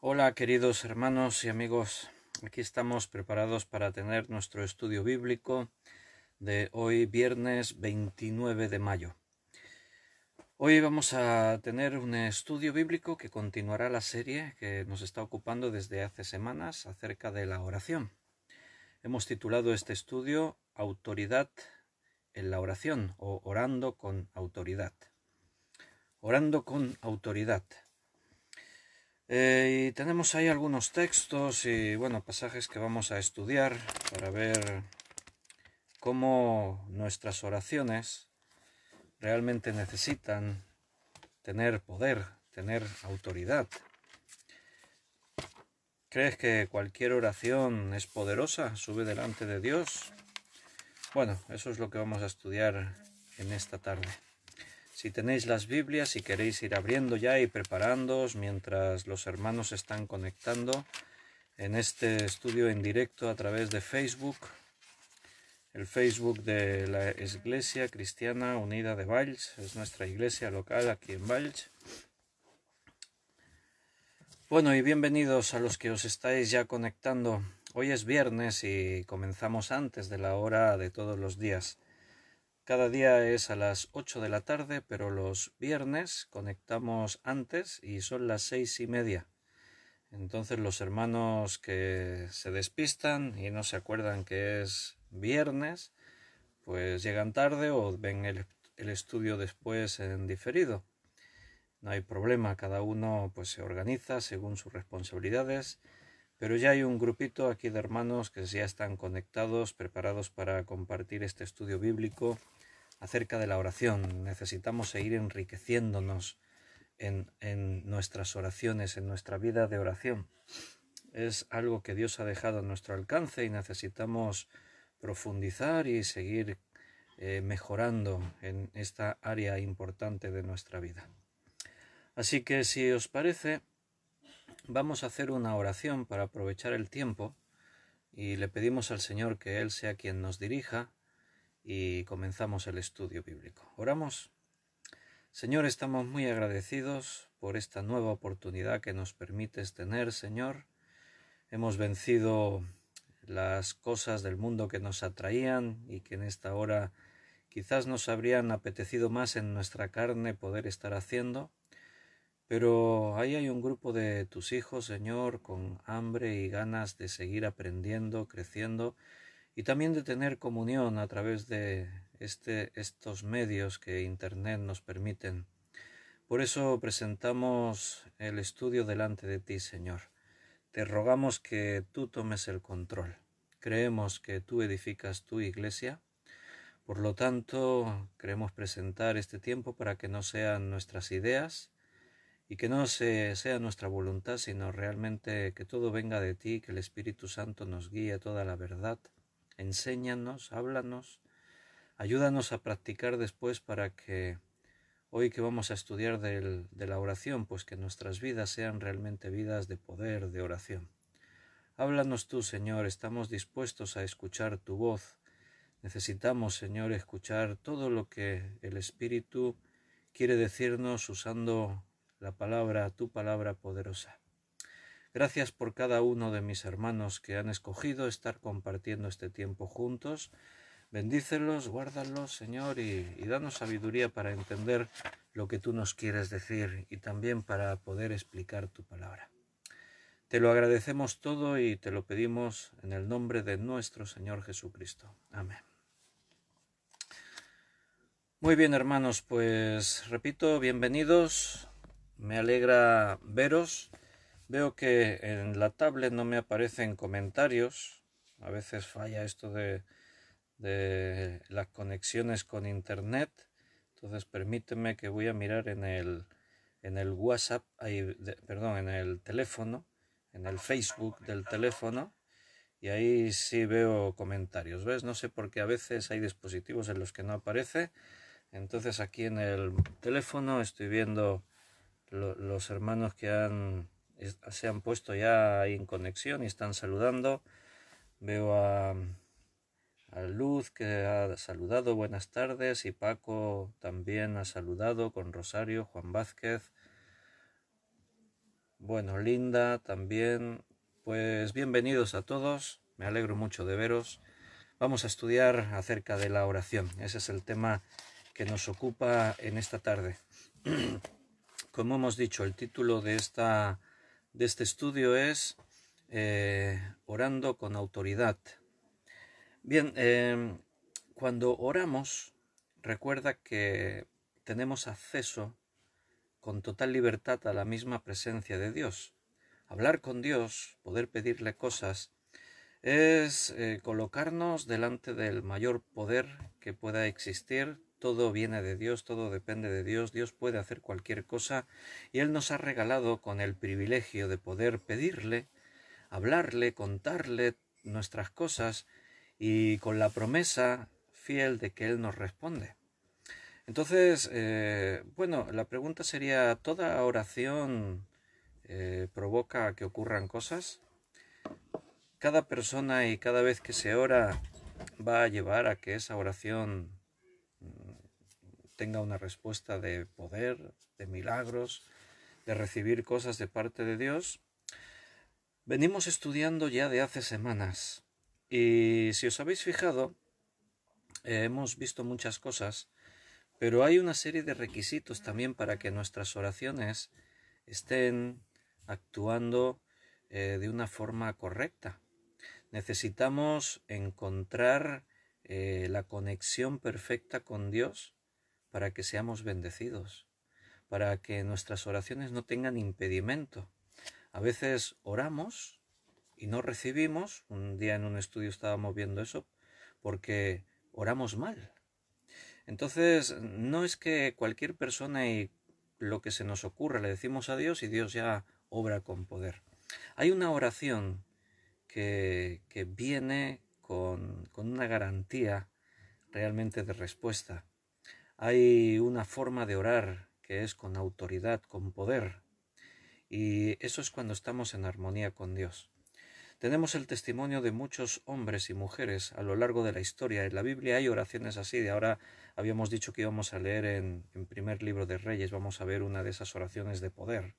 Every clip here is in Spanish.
Hola queridos hermanos y amigos, aquí estamos preparados para tener nuestro estudio bíblico de hoy viernes 29 de mayo. Hoy vamos a tener un estudio bíblico que continuará la serie que nos está ocupando desde hace semanas acerca de la oración. Hemos titulado este estudio Autoridad en la oración o Orando con autoridad. Orando con autoridad. Y tenemos ahí algunos textos y pasajes que vamos a estudiar para ver cómo nuestras oraciones realmente necesitan tener poder, tener autoridad. ¿Crees que cualquier oración es poderosa, sube delante de Dios? Bueno, eso es lo que vamos a estudiar en esta tarde. Si tenéis las Biblias y queréis ir abriendo ya y preparándoos mientras los hermanos están conectando en este estudio en directo a través de Facebook, el Facebook de la Iglesia Cristiana Unida de Valls, es nuestra iglesia local aquí en Valls. Bueno, y bienvenidos a los que os estáis ya conectando. Hoy es viernes y comenzamos antes de la hora de todos los días. Cada día es a las 8 de la tarde, pero los viernes conectamos antes y son las 6:30. Entonces los hermanos que se despistan y no se acuerdan que es viernes, pues llegan tarde o ven el estudio después en diferido. No hay problema, cada uno pues se organiza según sus responsabilidades, pero ya hay un grupito aquí de hermanos que ya están conectados, preparados para compartir este estudio bíblico acerca de la oración. Necesitamos seguir enriqueciéndonos en nuestras oraciones, en nuestra vida de oración. Es algo que Dios ha dejado a nuestro alcance y necesitamos profundizar y seguir mejorando en esta área importante de nuestra vida. Así que si os parece, vamos a hacer una oración para aprovechar el tiempo y le pedimos al Señor que Él sea quien nos dirija y comenzamos el estudio bíblico. ¿Oramos? Señor, estamos muy agradecidos por esta nueva oportunidad que nos permites tener, Señor. Hemos vencido las cosas del mundo que nos atraían y que en esta hora quizás nos habrían apetecido más en nuestra carne poder estar haciendo, pero ahí hay un grupo de tus hijos, Señor, con hambre y ganas de seguir aprendiendo, creciendo y también de tener comunión a través de estos medios que Internet nos permiten. Por eso presentamos el estudio delante de ti, Señor. Te rogamos que tú tomes el control. Creemos que tú edificas tu iglesia. Por lo tanto, queremos presentar este tiempo para que no sean nuestras ideas y que no sea nuestra voluntad, sino realmente que todo venga de ti, que el Espíritu Santo nos guíe a toda la verdad. Enséñanos, háblanos, ayúdanos a practicar después para que hoy que vamos a estudiar de la oración, pues que nuestras vidas sean realmente vidas de poder, de oración. Háblanos tú, Señor, estamos dispuestos a escuchar tu voz. Necesitamos, Señor, escuchar todo lo que el Espíritu quiere decirnos usando la palabra, tu palabra poderosa. Gracias por cada uno de mis hermanos que han escogido estar compartiendo este tiempo juntos. Bendícelos, guárdalos, Señor, y danos sabiduría para entender lo que tú nos quieres decir y también para poder explicar tu palabra. Te lo agradecemos todo y te lo pedimos en el nombre de nuestro Señor Jesucristo. Amén. Muy bien, hermanos, pues repito, bienvenidos. Me alegra veros. Veo que en la tablet no me aparecen comentarios. A veces falla esto de las conexiones con internet. Entonces permíteme que voy a mirar en el WhatsApp, en el teléfono, en el Facebook del teléfono, y ahí sí veo comentarios. ¿Ves? No sé por qué a veces hay dispositivos en los que no aparece. Entonces aquí en el teléfono estoy viendo los hermanos que se han puesto ya ahí en conexión y están saludando. Veo a Luz que ha saludado, buenas tardes, y Paco también ha saludado con Rosario, Juan Vázquez. bueno, Linda también. Pues bienvenidos a todos, me alegro mucho de veros. Vamos a estudiar acerca de la oración. Ese es el tema que nos ocupa en esta tarde. Como hemos dicho, el título de este estudio es Orando con autoridad. Bien, cuando oramos, recuerda que tenemos acceso con total libertad a la misma presencia de Dios. Hablar con Dios, poder pedirle cosas, es colocarnos delante del mayor poder que pueda existir. Todo viene de Dios, todo depende de Dios. Dios puede hacer cualquier cosa y Él nos ha regalado con el privilegio de poder pedirle, hablarle, contarle nuestras cosas y con la promesa fiel de que Él nos responde. Entonces, bueno, la pregunta sería, ¿toda oración provoca que ocurran cosas? Cada persona y cada vez que se ora va a llevar a que esa oración tenga una respuesta de poder, de milagros, de recibir cosas de parte de Dios. Venimos estudiando ya de hace semanas y si os habéis fijado, hemos visto muchas cosas, pero hay una serie de requisitos también para que nuestras oraciones estén actuando de una forma correcta. Necesitamos encontrar la conexión perfecta con Dios para que seamos bendecidos, para que nuestras oraciones no tengan impedimento. A veces oramos y no recibimos. Un día en un estudio estábamos viendo eso porque oramos mal. Entonces, no es que cualquier persona y lo que se nos ocurra le decimos a Dios y Dios ya obra con poder. Hay una oración que viene con una garantía realmente de respuesta. Hay una forma de orar que es con autoridad, con poder, y eso es cuando estamos en armonía con Dios. Tenemos el testimonio de muchos hombres y mujeres a lo largo de la historia. En la Biblia hay oraciones así. De ahora habíamos dicho que íbamos a leer en primer libro de Reyes, vamos a ver una de esas oraciones de poder.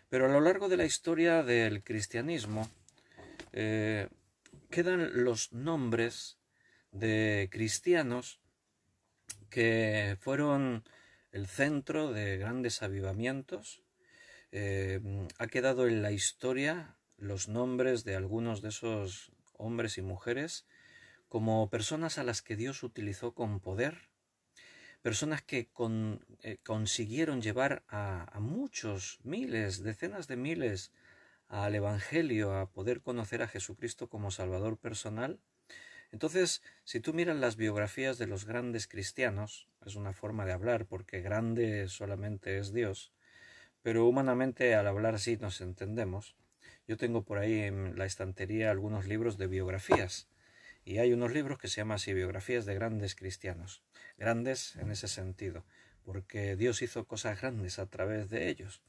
Pero a lo largo de la historia del cristianismo, quedan los nombres de cristianos que fueron el centro de grandes avivamientos. Ha quedado en la historia los nombres de algunos de esos hombres y mujeres como personas a las que Dios utilizó con poder, personas que consiguieron llevar a muchos, miles, decenas de miles al Evangelio, a poder conocer a Jesucristo como Salvador personal. Entonces, si tú miras las biografías de los grandes cristianos, es una forma de hablar porque grande solamente es Dios, pero humanamente al hablar así nos entendemos. Yo tengo por ahí en la estantería algunos libros de biografías y hay unos libros que se llaman así, biografías de grandes cristianos, grandes en ese sentido, porque Dios hizo cosas grandes a través de ellos.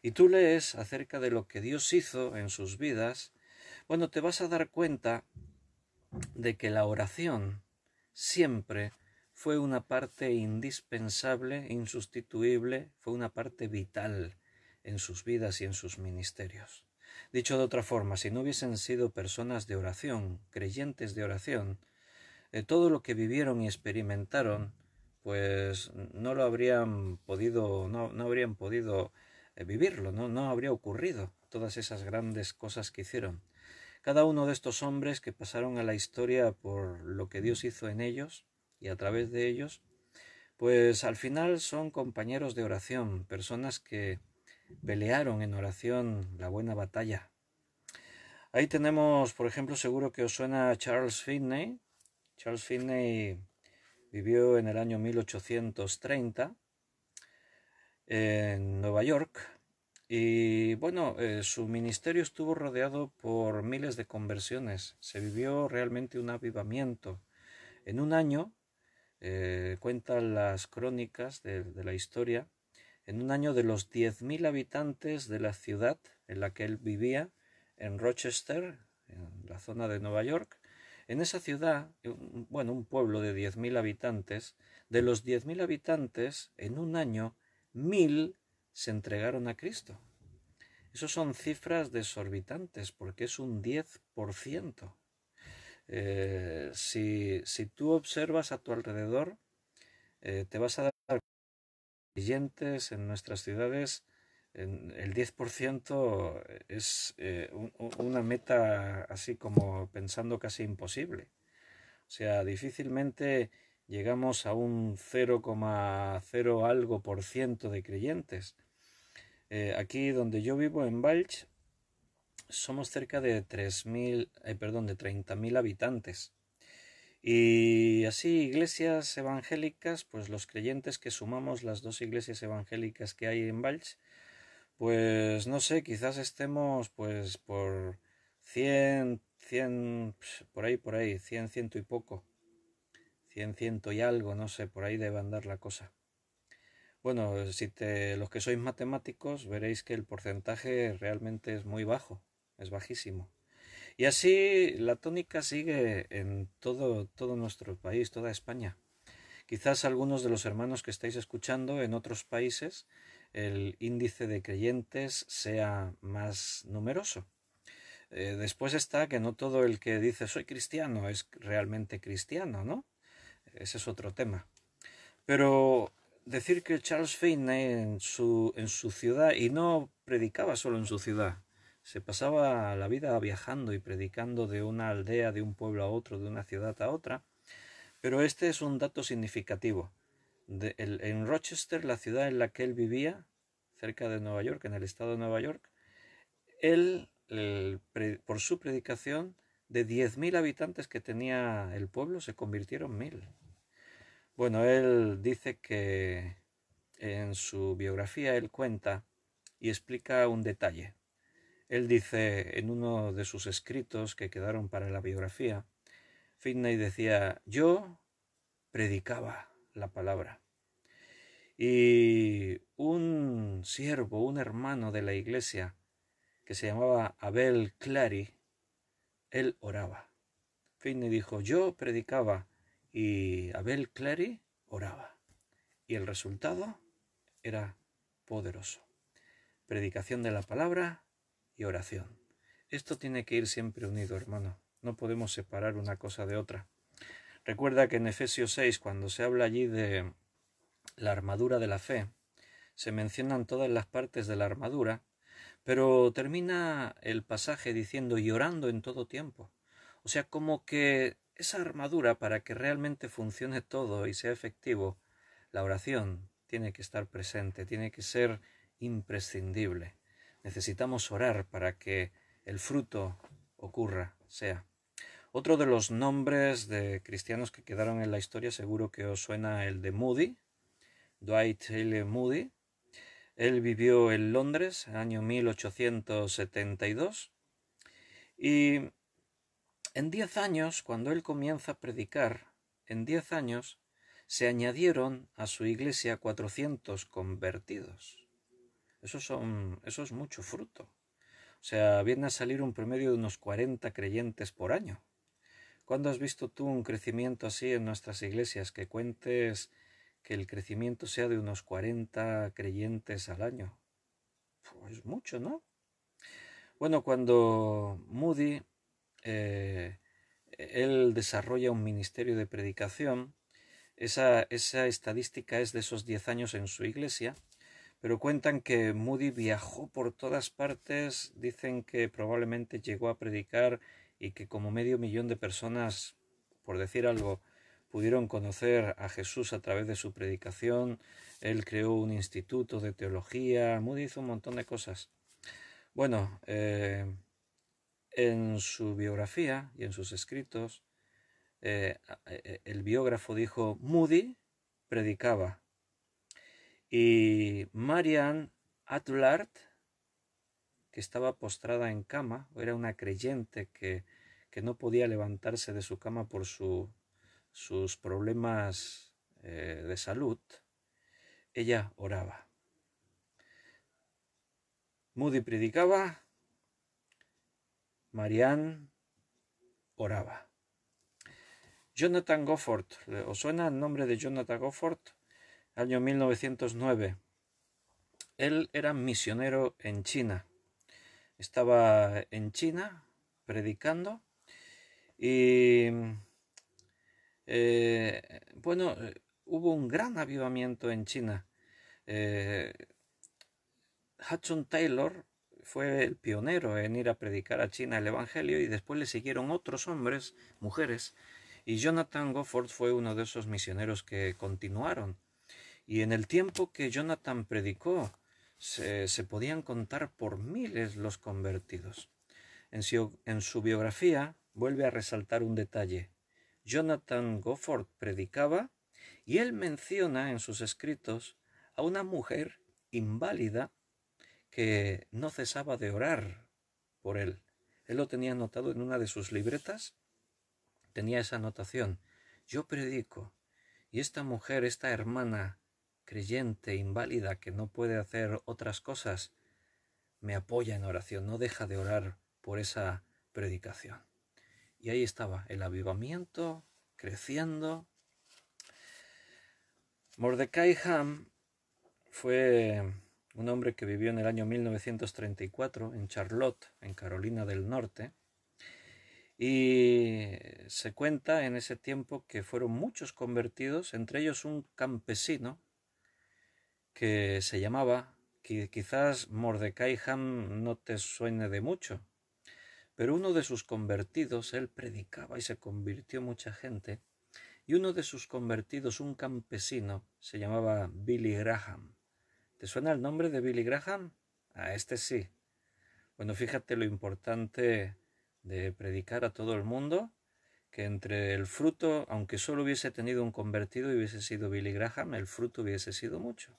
Y tú lees acerca de lo que Dios hizo en sus vidas, bueno, te vas a dar cuenta de que la oración siempre fue una parte indispensable, insustituible, fue una parte vital en sus vidas y en sus ministerios. Dicho de otra forma, si no hubiesen sido personas de oración, creyentes de oración, todo lo que vivieron y experimentaron, pues no lo habrían podido, no habrían podido vivirlo, no habría ocurrido todas esas grandes cosas que hicieron. Cada uno de estos hombres que pasaron a la historia por lo que Dios hizo en ellos y a través de ellos, pues al final son compañeros de oración, personas que pelearon en oración la buena batalla. Ahí tenemos, por ejemplo, seguro que os suena Charles Finney. Charles Finney vivió en el año 1830 en Nueva York. Y bueno, su ministerio estuvo rodeado por miles de conversiones. Se vivió realmente un avivamiento. En un año, cuentan las crónicas de la historia, en un año de los 10.000 habitantes de la ciudad en la que él vivía, en Rochester, en la zona de Nueva York, en esa ciudad, bueno, un pueblo de 10.000 habitantes, de los 10.000 habitantes, en un año, 1.000 se entregaron a Cristo. Esos son cifras desorbitantes porque es un 10%. Si tú observas a tu alrededor, te vas a dar creyentes en nuestras ciudades. El 10% es una meta así como pensando casi imposible. O sea, difícilmente llegamos a un 0,0 algo por ciento de creyentes. Aquí donde yo vivo, en Valls, somos cerca de 30.000 habitantes. Y así, iglesias evangélicas, pues los creyentes que sumamos las dos iglesias evangélicas que hay en Valls, pues no sé, quizás estemos pues por 100, por ahí, 100, ciento y poco, 100, ciento y algo, no sé, por ahí debe andar la cosa. Bueno, los que sois matemáticos veréis que el porcentaje realmente es muy bajo, es bajísimo. Y así la tónica sigue en todo nuestro país, toda España. Quizás algunos de los hermanos que estáis escuchando en otros países el índice de creyentes sea más numeroso. Después está que no todo el que dice soy cristiano es realmente cristiano, ¿no? Ese es otro tema. Pero decir que Charles Finney en su ciudad, y no predicaba solo en su ciudad, se pasaba la vida viajando y predicando de una aldea, de un pueblo a otro, de una ciudad a otra, pero este es un dato significativo. En Rochester, la ciudad en la que él vivía, cerca de Nueva York, en el estado de Nueva York, él, por su predicación, de 10.000 habitantes que tenía el pueblo, se convirtieron en 1.000. Bueno, él dice que en su biografía él cuenta y explica un detalle. Él dice en uno de sus escritos que quedaron para la biografía, Finney decía, yo predicaba la palabra. Y un siervo, un hermano de la iglesia, que se llamaba Abel Clary, él oraba. Finney dijo, yo predicaba y Abel Clary oraba. Y el resultado era poderoso. Predicación de la palabra y oración. Esto tiene que ir siempre unido, hermano. No podemos separar una cosa de otra. Recuerda que en Efesios 6, cuando se habla allí de la armadura de la fe, se mencionan todas las partes de la armadura, pero termina el pasaje diciendo y orando en todo tiempo. O sea, como que esa armadura, para que realmente funcione todo y sea efectivo, la oración tiene que estar presente, tiene que ser imprescindible. Necesitamos orar para que el fruto ocurra, sea. Otro de los nombres de cristianos que quedaron en la historia, seguro que os suena el de Moody, Dwight L. Moody. Él vivió en Londres en el año 1872 y en 10 años, cuando él comienza a predicar, en 10 años se añadieron a su iglesia 400 convertidos. Eso es mucho fruto. O sea, viene a salir un promedio de unos 40 creyentes por año. ¿Cuándo has visto tú un crecimiento así en nuestras iglesias? Que cuentes que el crecimiento sea de unos 40 creyentes al año. Pues mucho, ¿no? Bueno, cuando Moody, él desarrolla un ministerio de predicación, esa estadística es de esos 10 años en su iglesia, pero cuentan que Moody viajó por todas partes, dicen que probablemente llegó a predicar y que como 500.000 de personas, por decir algo, pudieron conocer a Jesús a través de su predicación. Él creó un instituto de teología, Moody hizo un montón de cosas. Bueno, en su biografía y en sus escritos, el biógrafo dijo, Moody predicaba. Y Marian Atlard, que estaba postrada en cama, era una creyente que no podía levantarse de su cama por sus problemas de salud, ella oraba. Moody predicaba, Marian oraba. Jonathan Gofford, ¿os suena el nombre de Jonathan Gofford? Año 1909. Él era misionero en China Estaba en China predicando y hubo un gran avivamiento en China. Eh, Hudson Taylor fue el pionero en ir a predicar a China el Evangelio y después le siguieron otros hombres, mujeres, y Jonathan Goforth fue uno de esos misioneros que continuaron. Y en el tiempo que Jonathan predicó, se podían contar por miles los convertidos. En su biografía vuelve a resaltar un detalle. Jonathan Goforth predicaba y él menciona en sus escritos a una mujer inválida que no cesaba de orar por él. Él lo tenía anotado en una de sus libretas, tenía esa anotación. Yo predico y esta mujer, esta hermana creyente, inválida, que no puede hacer otras cosas, me apoya en oración, no deja de orar por esa predicación. Y ahí estaba el avivamiento creciendo. Mordecai Ham fue un hombre que vivió en el año 1934 en Charlotte, en Carolina del Norte, y se cuenta en ese tiempo que fueron muchos convertidos, entre ellos un campesino que se llamaba, quizás Mordecai Ham no te suene de mucho, pero uno de sus convertidos, él predicaba y se convirtió mucha gente, y uno de sus convertidos, un campesino, se llamaba Billy Graham. ¿Te suena el nombre de Billy Graham? Este sí. Bueno, fíjate lo importante de predicar a todo el mundo, que entre el fruto, aunque solo hubiese tenido un convertido y hubiese sido Billy Graham, el fruto hubiese sido mucho.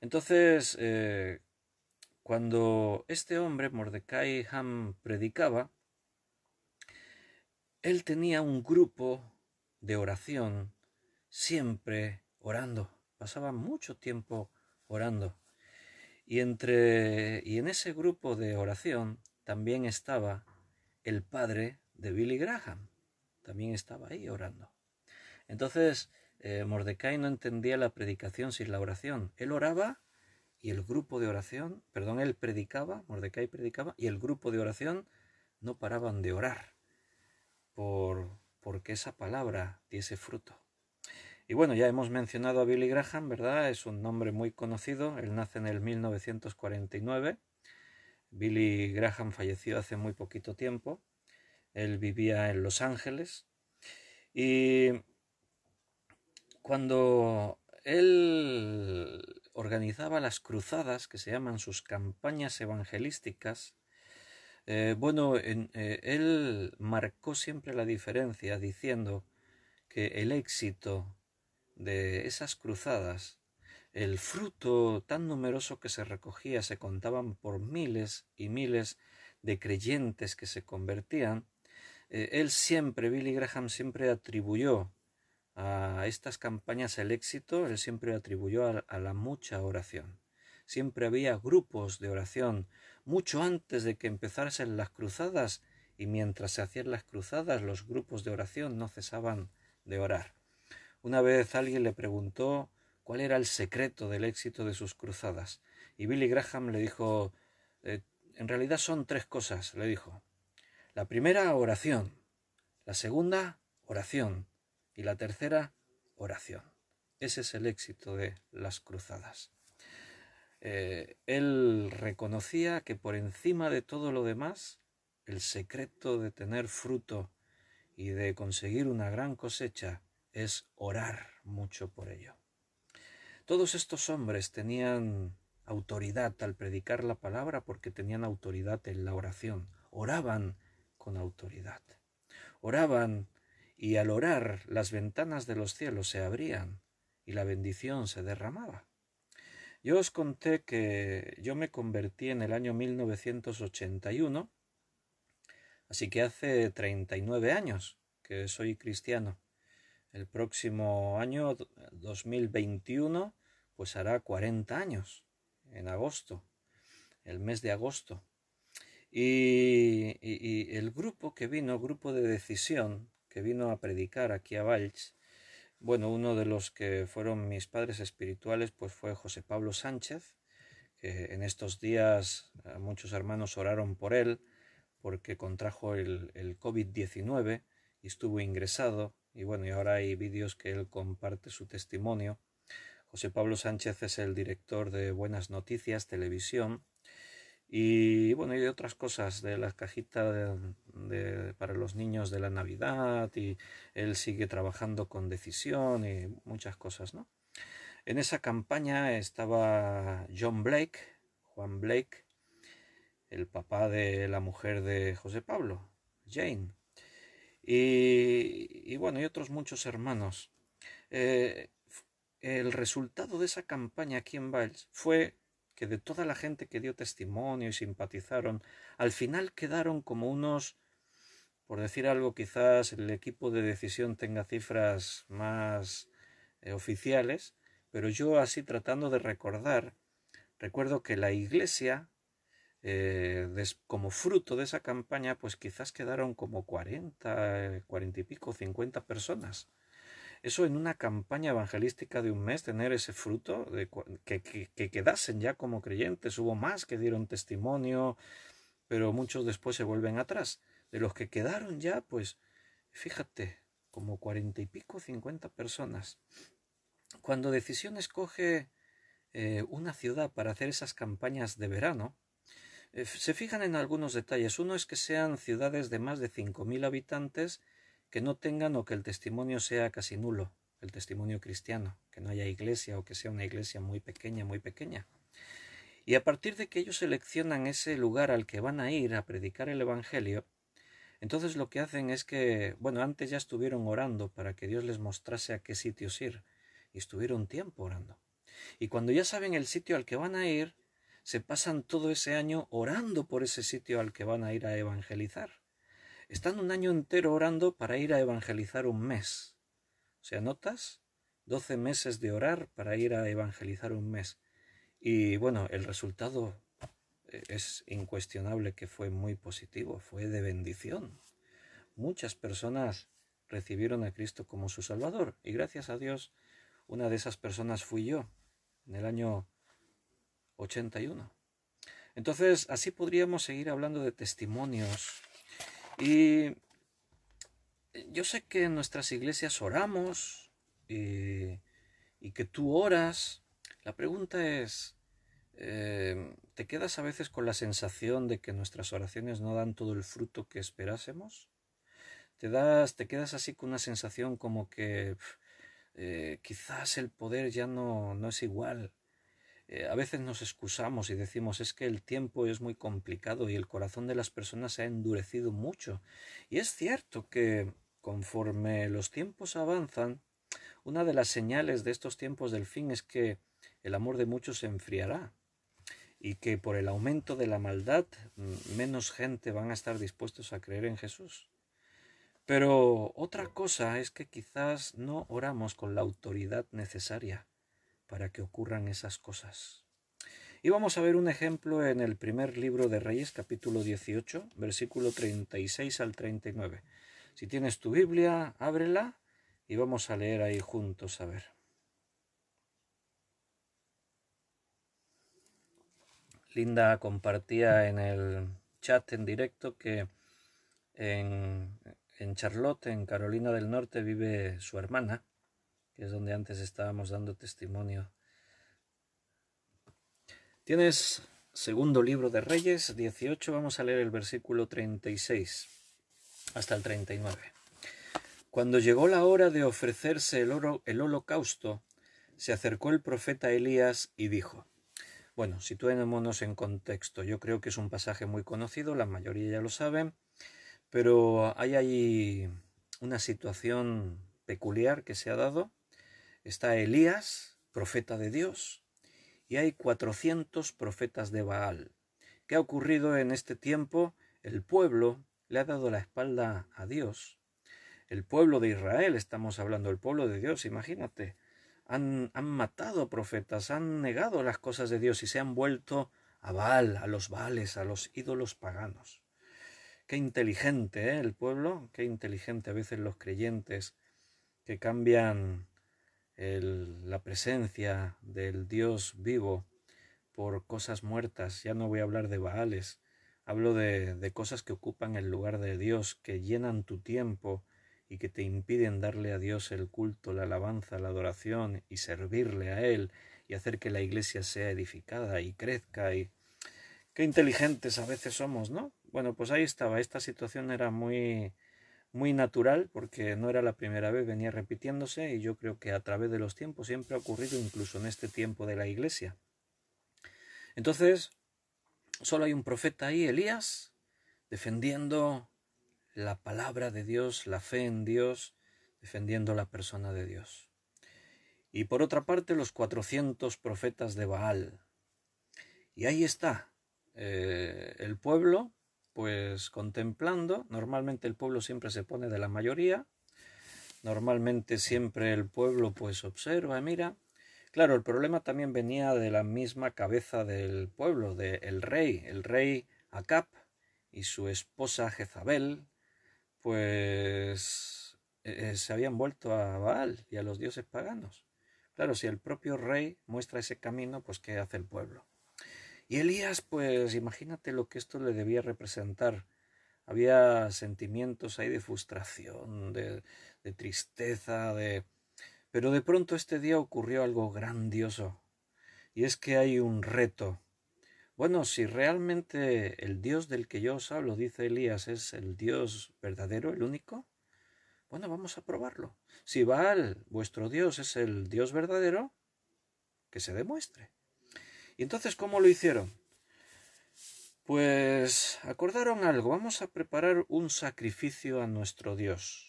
Entonces, cuando este hombre, Mordecai Ham, predicaba, él tenía un grupo de oración, siempre orando, pasaba mucho tiempo orando. Y en ese grupo de oración también estaba el padre de Billy Graham, también estaba ahí orando. Entonces, Mordecai no entendía la predicación sin la oración. Él oraba y el grupo de oración, él predicaba, Mordecai predicaba, y el grupo de oración no paraban de orar porque esa palabra diese fruto. Y bueno, ya hemos mencionado a Billy Graham, ¿verdad? Es un nombre muy conocido. Él nace en el 1949. Billy Graham falleció hace muy poquito tiempo. Él vivía en Los Ángeles. Y cuando él organizaba las cruzadas, que se llaman sus campañas evangelísticas, él marcó siempre la diferencia diciendo que el éxito de esas cruzadas, el fruto tan numeroso que se recogía, se contaban por miles y miles de creyentes que se convertían, Billy Graham siempre atribuyó a estas campañas el éxito, él siempre atribuyó a la mucha oración. Siempre había grupos de oración, mucho antes de que empezasen las cruzadas, y mientras se hacían las cruzadas, los grupos de oración no cesaban de orar. Una vez alguien le preguntó cuál era el secreto del éxito de sus cruzadas, y Billy Graham le dijo, en realidad son 3 cosas, le dijo. La primera, oración. La segunda, oración. Y la tercera, oración. Ese es el éxito de las cruzadas. Él reconocía que por encima de todo lo demás, el secreto de tener fruto y de conseguir una gran cosecha es orar mucho por ello. Todos estos hombres tenían autoridad al predicar la palabra porque tenían autoridad en la oración. Oraban con autoridad. Oraban y al orar las ventanas de los cielos se abrían y la bendición se derramaba. Yo os conté que yo me convertí en el año 1981, así que hace 39 años que soy cristiano. El próximo año, 2021, pues hará 40 años, en agosto, el mes de agosto. Y el grupo que vino, grupo de decisión, que vino a predicar aquí a Valls, bueno, uno de los que fueron mis padres espirituales, pues fue José Pablo Sánchez, En estos días muchos hermanos oraron por él porque contrajo el COVID-19 y estuvo ingresado. Y bueno, y ahora hay vídeos que él comparte su testimonio. José Pablo Sánchez es el director de Buenas Noticias Televisión. Y bueno, y de otras cosas, de la cajita para los niños de la Navidad, y él sigue trabajando con Decisión y muchas cosas, ¿no? En esa campaña estaba John Blake, Juan Blake, el papá de la mujer de José Pablo, Jane, y bueno, y otros muchos hermanos. Eh, el resultado de esa campaña aquí en Valls fue que de toda la gente que dio testimonio y simpatizaron, al final quedaron como unos, por decir algo, quizás el equipo de Decisión tenga cifras más oficiales, pero yo así tratando de recordar, recuerdo que la iglesia, como fruto de esa campaña, pues quizás quedaron como 40, 40 y pico, 50 personas. Eso en una campaña evangelística de un mes, tener ese fruto, que quedasen ya como creyentes. Hubo más que dieron testimonio, pero muchos después se vuelven atrás. De los que quedaron ya, pues, fíjate, como 40 y pico, 50 personas. Cuando Decisión escoge una ciudad para hacer esas campañas de verano, se fijan en algunos detalles. Uno es que sean ciudades de más de 5.000 habitantes, que no tengan o que el testimonio sea casi nulo, el testimonio cristiano, que no haya iglesia o que sea una iglesia muy pequeña, muy pequeña. Y a partir de que ellos seleccionan ese lugar al que van a ir a predicar el Evangelio, entonces lo que hacen es que, bueno, antes ya estuvieron orando para que Dios les mostrase a qué sitios ir, y estuvieron tiempo orando. Y cuando ya saben el sitio al que van a ir, se pasan todo ese año orando por ese sitio al que van a ir a evangelizar. Están un año entero orando para ir a evangelizar un mes. O sea, ¿notas? 12 meses de orar para ir a evangelizar un mes. Y bueno, el resultado es incuestionable que fue muy positivo, fue de bendición. Muchas personas recibieron a Cristo como su Salvador, y gracias a Dios, una de esas personas fui yo, en el año 81. Entonces, así podríamos seguir hablando de testimonios. Y yo sé que en nuestras iglesias oramos y que tú oras. La pregunta es, ¿te quedas a veces con la sensación de que nuestras oraciones no dan todo el fruto que esperásemos? ¿Te quedas así con una sensación como que quizás el poder ya no es igual? A veces nos excusamos y decimos es que el tiempo es muy complicado y el corazón de las personas se ha endurecido mucho. Y es cierto que conforme los tiempos avanzan, una de las señales de estos tiempos del fin es que el amor de muchos se enfriará y que por el aumento de la maldad menos gente van a estar dispuestos a creer en Jesús. Pero otra cosa es que quizás no oramos con la autoridad necesaria para que ocurran esas cosas. Y vamos a ver un ejemplo en el primer libro de Reyes, capítulo 18, versículo 36 al 39. Si tienes tu Biblia, ábrela y vamos a leer ahí juntos, a ver. Linda compartía en el chat en directo que en Charlotte, en Carolina del Norte, vive su hermana, que es donde antes estábamos dando testimonio. Tienes segundo libro de Reyes 18, vamos a leer el versículo 36 hasta el 39. Cuando llegó la hora de ofrecerse el holocausto, se acercó el profeta Elías y dijo, bueno, situémonos en contexto, yo creo que es un pasaje muy conocido, la mayoría ya lo saben, pero hay ahí una situación peculiar que se ha dado. Está Elías, profeta de Dios, y hay 400 profetas de Baal. ¿Qué ha ocurrido en este tiempo? El pueblo le ha dado la espalda a Dios. El pueblo de Israel, estamos hablando del pueblo de Dios, imagínate. Han matado profetas, han negado las cosas de Dios y se han vuelto a Baal, a los Baales, a los ídolos paganos. Qué inteligente, el pueblo, qué inteligente a veces los creyentes que cambian la presencia del Dios vivo por cosas muertas. Ya no voy a hablar de Baales. Hablo de cosas que ocupan el lugar de Dios, que llenan tu tiempo y que te impiden darle a Dios el culto, la alabanza, la adoración y servirle a Él y hacer que la iglesia sea edificada y crezca. Y qué inteligentes a veces somos, ¿no? Bueno, pues ahí estaba. Esta situación era muy natural porque no era la primera vez, venía repitiéndose y yo creo que a través de los tiempos siempre ha ocurrido, incluso en este tiempo de la iglesia. Entonces, solo hay un profeta ahí, Elías, defendiendo la palabra de Dios, la fe en Dios, defendiendo la persona de Dios. Y por otra parte, los 400 profetas de Baal. Y ahí está, el pueblo, pues contemplando. Normalmente el pueblo siempre se pone de la mayoría. Normalmente siempre el pueblo pues observa, mira. Claro, el problema también venía de la misma cabeza del pueblo, del rey, el rey Acab y su esposa Jezabel, pues se habían vuelto a Baal y a los dioses paganos. Claro, si el propio rey muestra ese camino, pues ¿qué hace el pueblo? Y Elías, pues imagínate lo que esto le debía representar. Había sentimientos ahí de frustración, de tristeza, pero de pronto este día ocurrió algo grandioso. Y es que hay un reto. Bueno, si realmente el Dios del que yo os hablo, dice Elías, es el Dios verdadero, el único, bueno, vamos a probarlo. Si Baal, vuestro Dios, es el Dios verdadero, que se demuestre. ¿Y entonces cómo lo hicieron? Pues acordaron algo, vamos a preparar un sacrificio a nuestro Dios.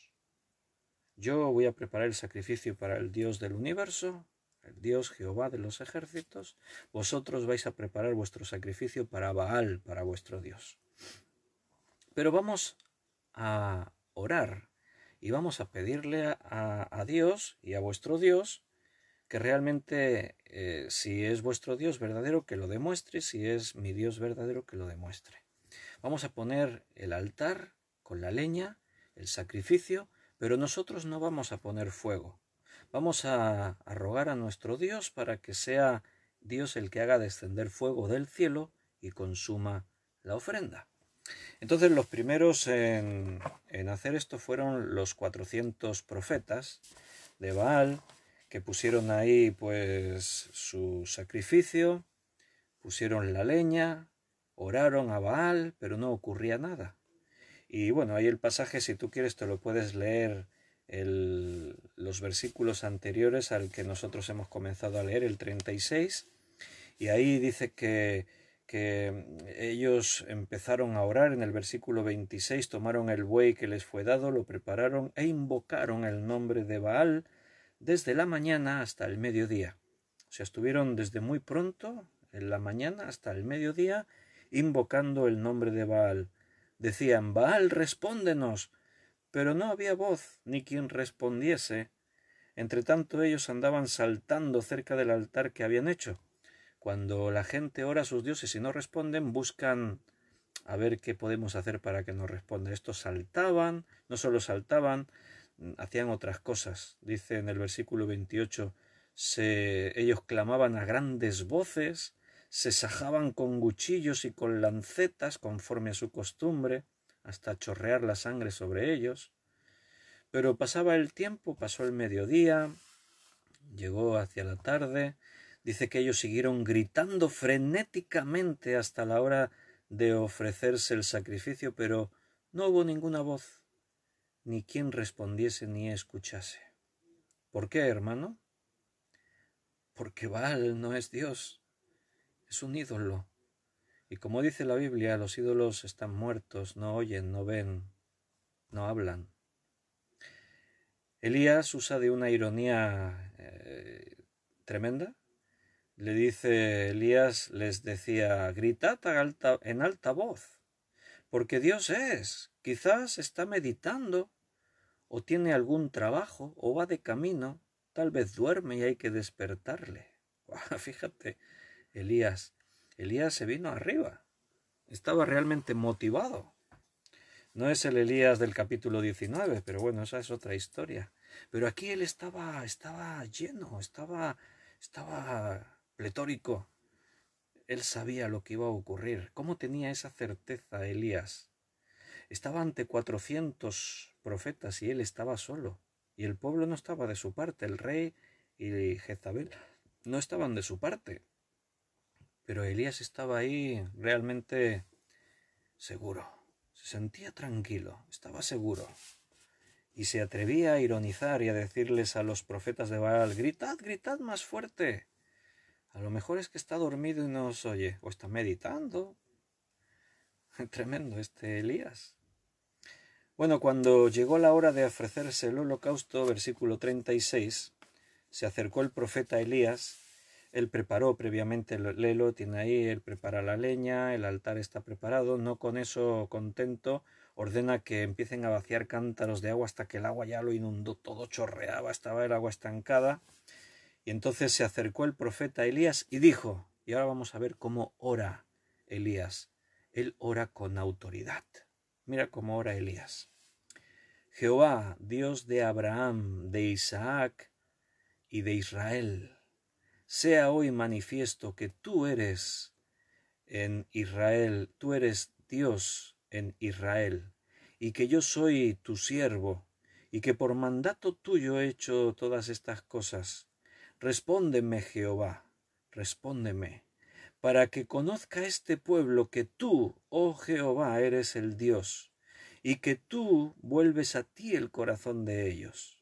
Yo voy a preparar el sacrificio para el Dios del universo, el Dios Jehová de los ejércitos. Vosotros vais a preparar vuestro sacrificio para Baal, para vuestro Dios. Pero vamos a orar y vamos a pedirle a Dios y a vuestro Dios que realmente si es vuestro Dios verdadero que lo demuestre, si es mi Dios verdadero que lo demuestre. Vamos a poner el altar con la leña, el sacrificio, pero nosotros no vamos a poner fuego. Vamos a rogar a nuestro Dios para que sea Dios el que haga descender fuego del cielo y consuma la ofrenda. Entonces los primeros en hacer esto fueron los 400 profetas de Baal, que pusieron ahí pues su sacrificio, pusieron la leña, oraron a Baal, pero no ocurría nada. Y bueno, ahí el pasaje, si tú quieres, te lo puedes leer los versículos anteriores al que nosotros hemos comenzado a leer, el 36, y ahí dice que ellos empezaron a orar. En el versículo 26 tomaron el buey que les fue dado, lo prepararon e invocaron el nombre de Baal desde la mañana hasta el mediodía. O sea, estuvieron desde muy pronto, en la mañana hasta el mediodía, invocando el nombre de Baal. Decían, Baal, respóndenos. Pero no había voz, ni quien respondiese. Entre tanto ellos andaban saltando cerca del altar que habían hecho. Cuando la gente ora a sus dioses y no responden, buscan a ver qué podemos hacer para que nos responda. Estos saltaban, no solo saltaban, hacían otras cosas. Dice en el versículo 28, ellos clamaban a grandes voces, se sajaban con cuchillos y con lancetas conforme a su costumbre, hasta chorrear la sangre sobre ellos. Pero pasaba el tiempo, pasó el mediodía, llegó hacia la tarde. Dice que ellos siguieron gritando frenéticamente hasta la hora de ofrecerse el sacrificio, pero no hubo ninguna voz, ni quien respondiese ni escuchase. ¿Por qué, hermano? Porque Baal no es Dios, es un ídolo. Y como dice la Biblia, los ídolos están muertos, no oyen, no ven, no hablan. Elías usa de una ironía tremenda. Le dice Elías, les decía, gritad en alta voz, porque Dios es, quizás está meditando, o tiene algún trabajo, o va de camino, tal vez duerme y hay que despertarle. Fíjate, Elías se vino arriba, estaba realmente motivado. No es el Elías del capítulo 19, pero bueno, esa es otra historia. Pero aquí él estaba lleno, estaba pletórico. Él sabía lo que iba a ocurrir. ¿Cómo tenía esa certeza Elías? Estaba ante 400 profetas y él estaba solo. Y el pueblo no estaba de su parte. El rey y Jezabel no estaban de su parte. Pero Elías estaba ahí realmente seguro. Se sentía tranquilo. Estaba seguro. Y se atrevía a ironizar y a decirles a los profetas de Baal: gritad, gritad más fuerte. A lo mejor es que está dormido y no os oye, o está meditando. Tremendo este Elías. Bueno, cuando llegó la hora de ofrecerse el holocausto, versículo 36, se acercó el profeta Elías. Él preparó previamente el lelo, tiene ahí, él prepara la leña, el altar está preparado. No con eso contento, ordena que empiecen a vaciar cántaros de agua hasta que el agua ya lo inundó, todo chorreaba, estaba el agua estancada. Y entonces se acercó el profeta Elías y dijo, y ahora vamos a ver cómo ora Elías. Él ora con autoridad. Mira cómo ora Elías. Jehová, Dios de Abraham, de Isaac y de Israel, sea hoy manifiesto que tú eres en Israel, tú eres Dios en Israel, y que yo soy tu siervo, y que por mandato tuyo he hecho todas estas cosas. Respóndeme, Jehová, respóndeme, para que conozca este pueblo que tú, oh Jehová, eres el Dios, y que tú vuelves a ti el corazón de ellos.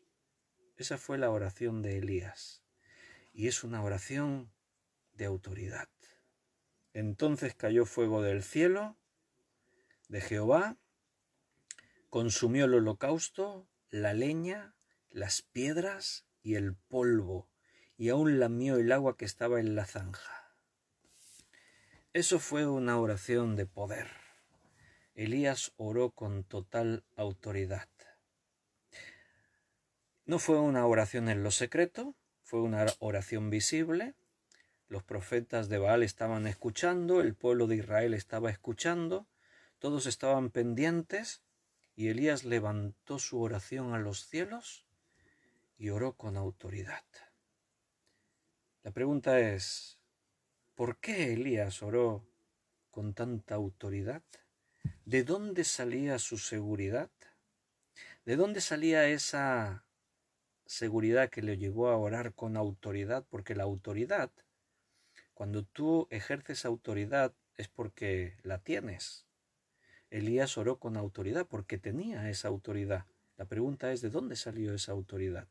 Esa fue la oración de Elías, y es una oración de autoridad. Entonces cayó fuego del cielo de Jehová, consumió el holocausto, la leña, las piedras y el polvo, y aún lamió el agua que estaba en la zanja. Eso fue una oración de poder. Elías oró con total autoridad. No fue una oración en lo secreto, fue una oración visible. Los profetas de Baal estaban escuchando, el pueblo de Israel estaba escuchando, todos estaban pendientes, y Elías levantó su oración a los cielos y oró con autoridad. La pregunta es, ¿por qué Elías oró con tanta autoridad? ¿De dónde salía su seguridad? ¿De dónde salía esa seguridad que le llevó a orar con autoridad? Porque la autoridad, cuando tú ejerces autoridad, es porque la tienes. Elías oró con autoridad porque tenía esa autoridad. La pregunta es, ¿de dónde salió esa autoridad?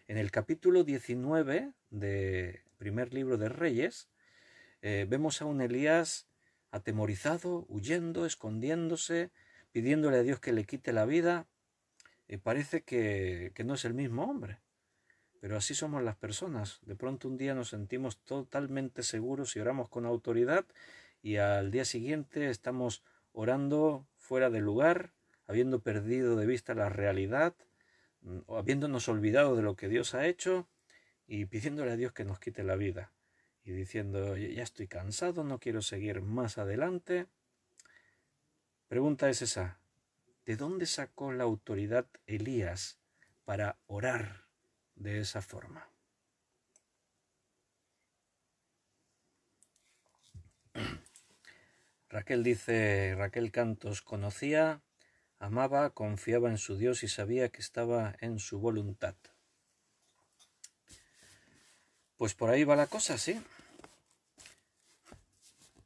En el capítulo 19 del primer libro de Reyes, vemos a un Elías atemorizado, huyendo, escondiéndose, pidiéndole a Dios que le quite la vida. Parece que no es el mismo hombre. Pero así somos las personas. De pronto un día nos sentimos totalmente seguros y oramos con autoridad, y al día siguiente estamos orando fuera de lugar, habiendo perdido de vista la realidad, o habiéndonos olvidado de lo que Dios ha hecho, y pidiéndole a Dios que nos quite la vida, y diciendo, ya estoy cansado, no quiero seguir más adelante. Pregunta es esa, ¿de dónde sacó la autoridad Elías para orar de esa forma? Raquel Cantos, conocía, amaba, confiaba en su Dios y sabía que estaba en su voluntad. Pues por ahí va la cosa, ¿sí?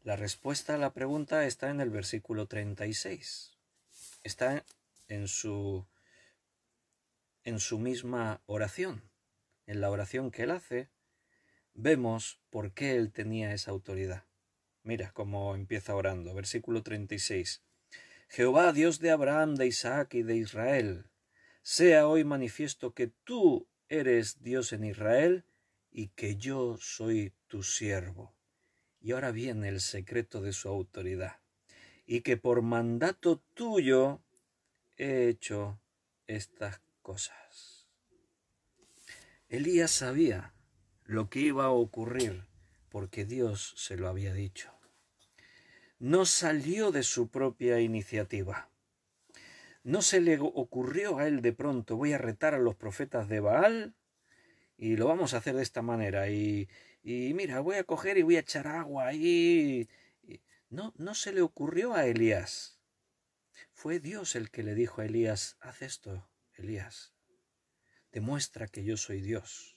La respuesta a la pregunta está en el versículo 36. Está en su misma oración. En la oración que él hace, vemos por qué él tenía esa autoridad. Mira cómo empieza orando. Versículo 36. Jehová, Dios de Abraham, de Isaac y de Israel, sea hoy manifiesto que tú eres Dios en Israel y que yo soy tu siervo. Y ahora viene el secreto de su autoridad. Y que por mandato tuyo he hecho estas cosas. Elías sabía lo que iba a ocurrir porque Dios se lo había dicho. No salió de su propia iniciativa. No se le ocurrió a él de pronto, voy a retar a los profetas de Baal y lo vamos a hacer de esta manera. Y y mira, voy a coger y voy a echar agua ahí. No, no se le ocurrió a Elías. Fue Dios el que le dijo a Elías, haz esto, Elías, demuestra que yo soy Dios.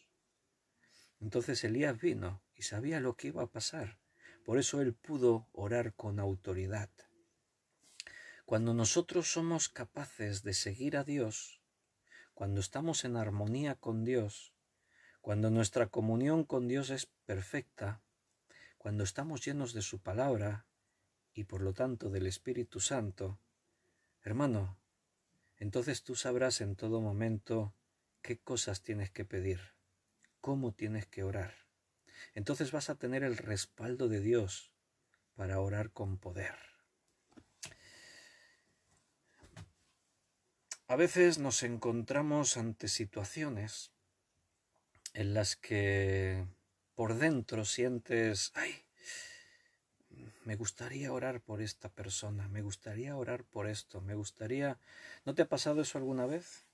Entonces Elías vino y sabía lo que iba a pasar. Por eso él pudo orar con autoridad. Cuando nosotros somos capaces de seguir a Dios, cuando estamos en armonía con Dios, cuando nuestra comunión con Dios es perfecta, cuando estamos llenos de su palabra y por lo tanto del Espíritu Santo, hermano, entonces tú sabrás en todo momento qué cosas tienes que pedir, cómo tienes que orar. Entonces vas a tener el respaldo de Dios para orar con poder. A veces nos encontramos ante situaciones en las que por dentro sientes, ay, me gustaría orar por esta persona, me gustaría orar por esto, me gustaría... ¿No te ha pasado eso alguna vez?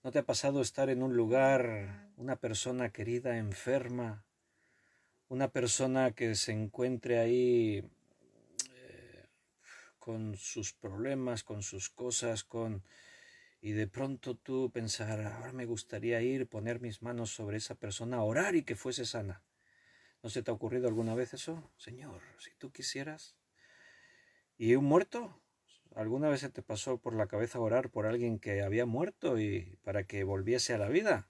¿No te ha pasado estar en un lugar, una persona querida, enferma, una persona que se encuentre ahí con sus problemas, con sus cosas, y de pronto tú pensar, ahora me gustaría ir, poner mis manos sobre esa persona, orar y que fuese sana? ¿No se te ha ocurrido alguna vez eso? Señor, si tú quisieras. ¿Y un muerto? ¿Alguna vez se te pasó por la cabeza orar por alguien que había muerto y para que volviese a la vida?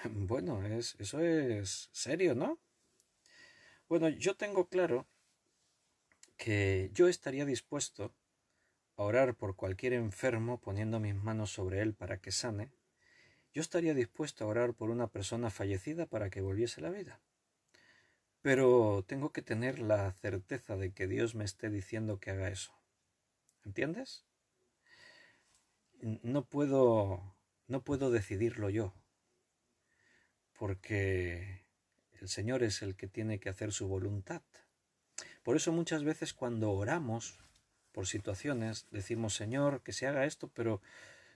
Bueno, eso es serio, ¿no? Bueno, yo tengo claro que yo estaría dispuesto a orar por cualquier enfermo poniendo mis manos sobre él para que sane. Yo estaría dispuesto a orar por una persona fallecida para que volviese a la vida. Pero tengo que tener la certeza de que Dios me esté diciendo que haga eso. ¿Entiendes? No puedo decidirlo yo, porque el Señor es el que tiene que hacer su voluntad. Por eso muchas veces cuando oramos por situaciones decimos, Señor, que se haga esto, pero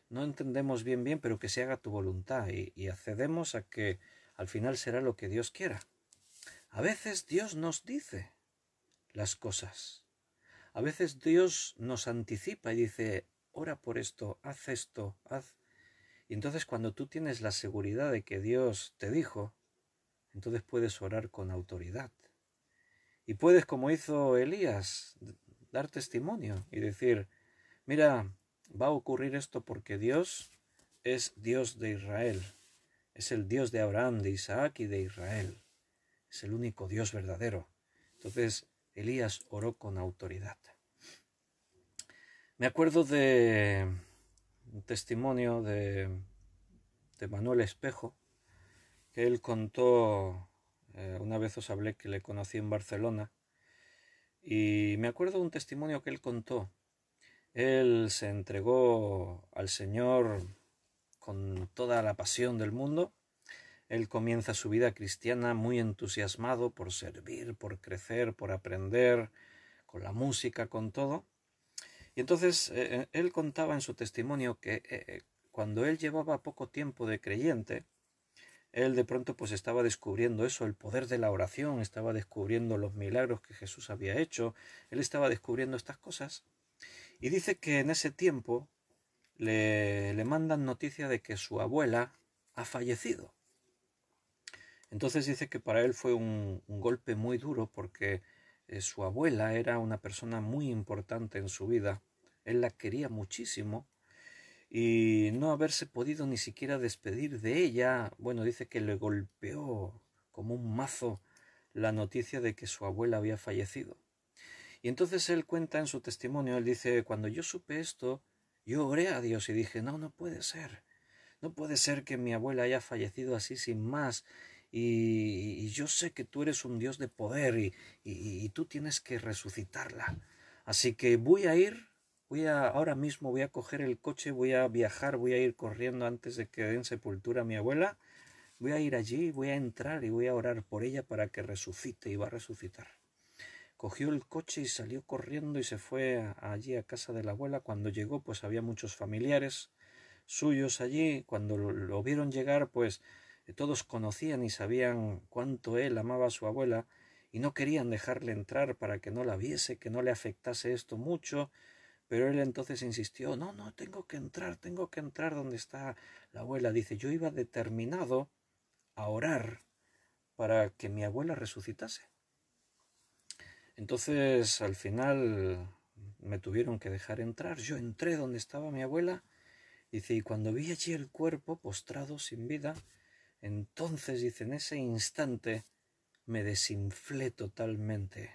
no entendemos bien, pero que se haga tu voluntad, y accedemos a que al final será lo que Dios quiera. A veces Dios nos dice las cosas. A veces Dios nos anticipa y dice, ora por esto, haz. Y entonces cuando tú tienes la seguridad de que Dios te dijo, entonces puedes orar con autoridad. Y puedes, como hizo Elías, dar testimonio y decir, mira, va a ocurrir esto porque Dios es Dios de Israel. Es el Dios de Abraham, de Isaac y de Israel. Es el único Dios verdadero. Entonces Elías oró con autoridad. Me acuerdo de un testimonio de Manuel Espejo, que él contó, una vez os hablé que le conocí en Barcelona, y me acuerdo de un testimonio que él contó. Él se entregó al Señor con toda la pasión del mundo. Él comienza su vida cristiana muy entusiasmado por servir, por crecer, por aprender, con la música, con todo. Y entonces él contaba en su testimonio que cuando él llevaba poco tiempo de creyente, él de pronto pues estaba descubriendo eso, el poder de la oración, estaba descubriendo los milagros que Jesús había hecho, él estaba descubriendo estas cosas. Y dice que en ese tiempo le mandan noticia de que su abuela ha fallecido. Entonces dice que para él fue un golpe muy duro porque su abuela era una persona muy importante en su vida. Él la quería muchísimo y no haberse podido ni siquiera despedir de ella, bueno, dice que le golpeó como un mazo la noticia de que su abuela había fallecido. Y entonces él cuenta en su testimonio, él dice, cuando yo supe esto, yo oré a Dios y dije, no puede ser. No puede ser que mi abuela haya fallecido así sin más. Y yo sé que tú eres un Dios de poder y tú tienes que resucitarla. Así que ahora mismo voy a coger el coche, voy a viajar, voy a ir corriendo antes de que den sepultura a mi abuela. Voy a ir allí, voy a entrar y voy a orar por ella para que resucite, y va a resucitar. Cogió el coche y salió corriendo y se fue allí a casa de la abuela. Cuando llegó, pues había muchos familiares suyos allí. Cuando lo vieron llegar, pues Todos conocían y sabían cuánto él amaba a su abuela y no querían dejarle entrar para que no la viese, que no le afectase esto mucho, pero él entonces insistió, no, no, tengo que entrar donde está la abuela. Dice, yo iba determinado a orar para que mi abuela resucitase. Entonces, al final me tuvieron que dejar entrar. Yo entré donde estaba mi abuela, dice, y cuando vi allí el cuerpo postrado sin vida, entonces, dice, en ese instante me desinflé totalmente.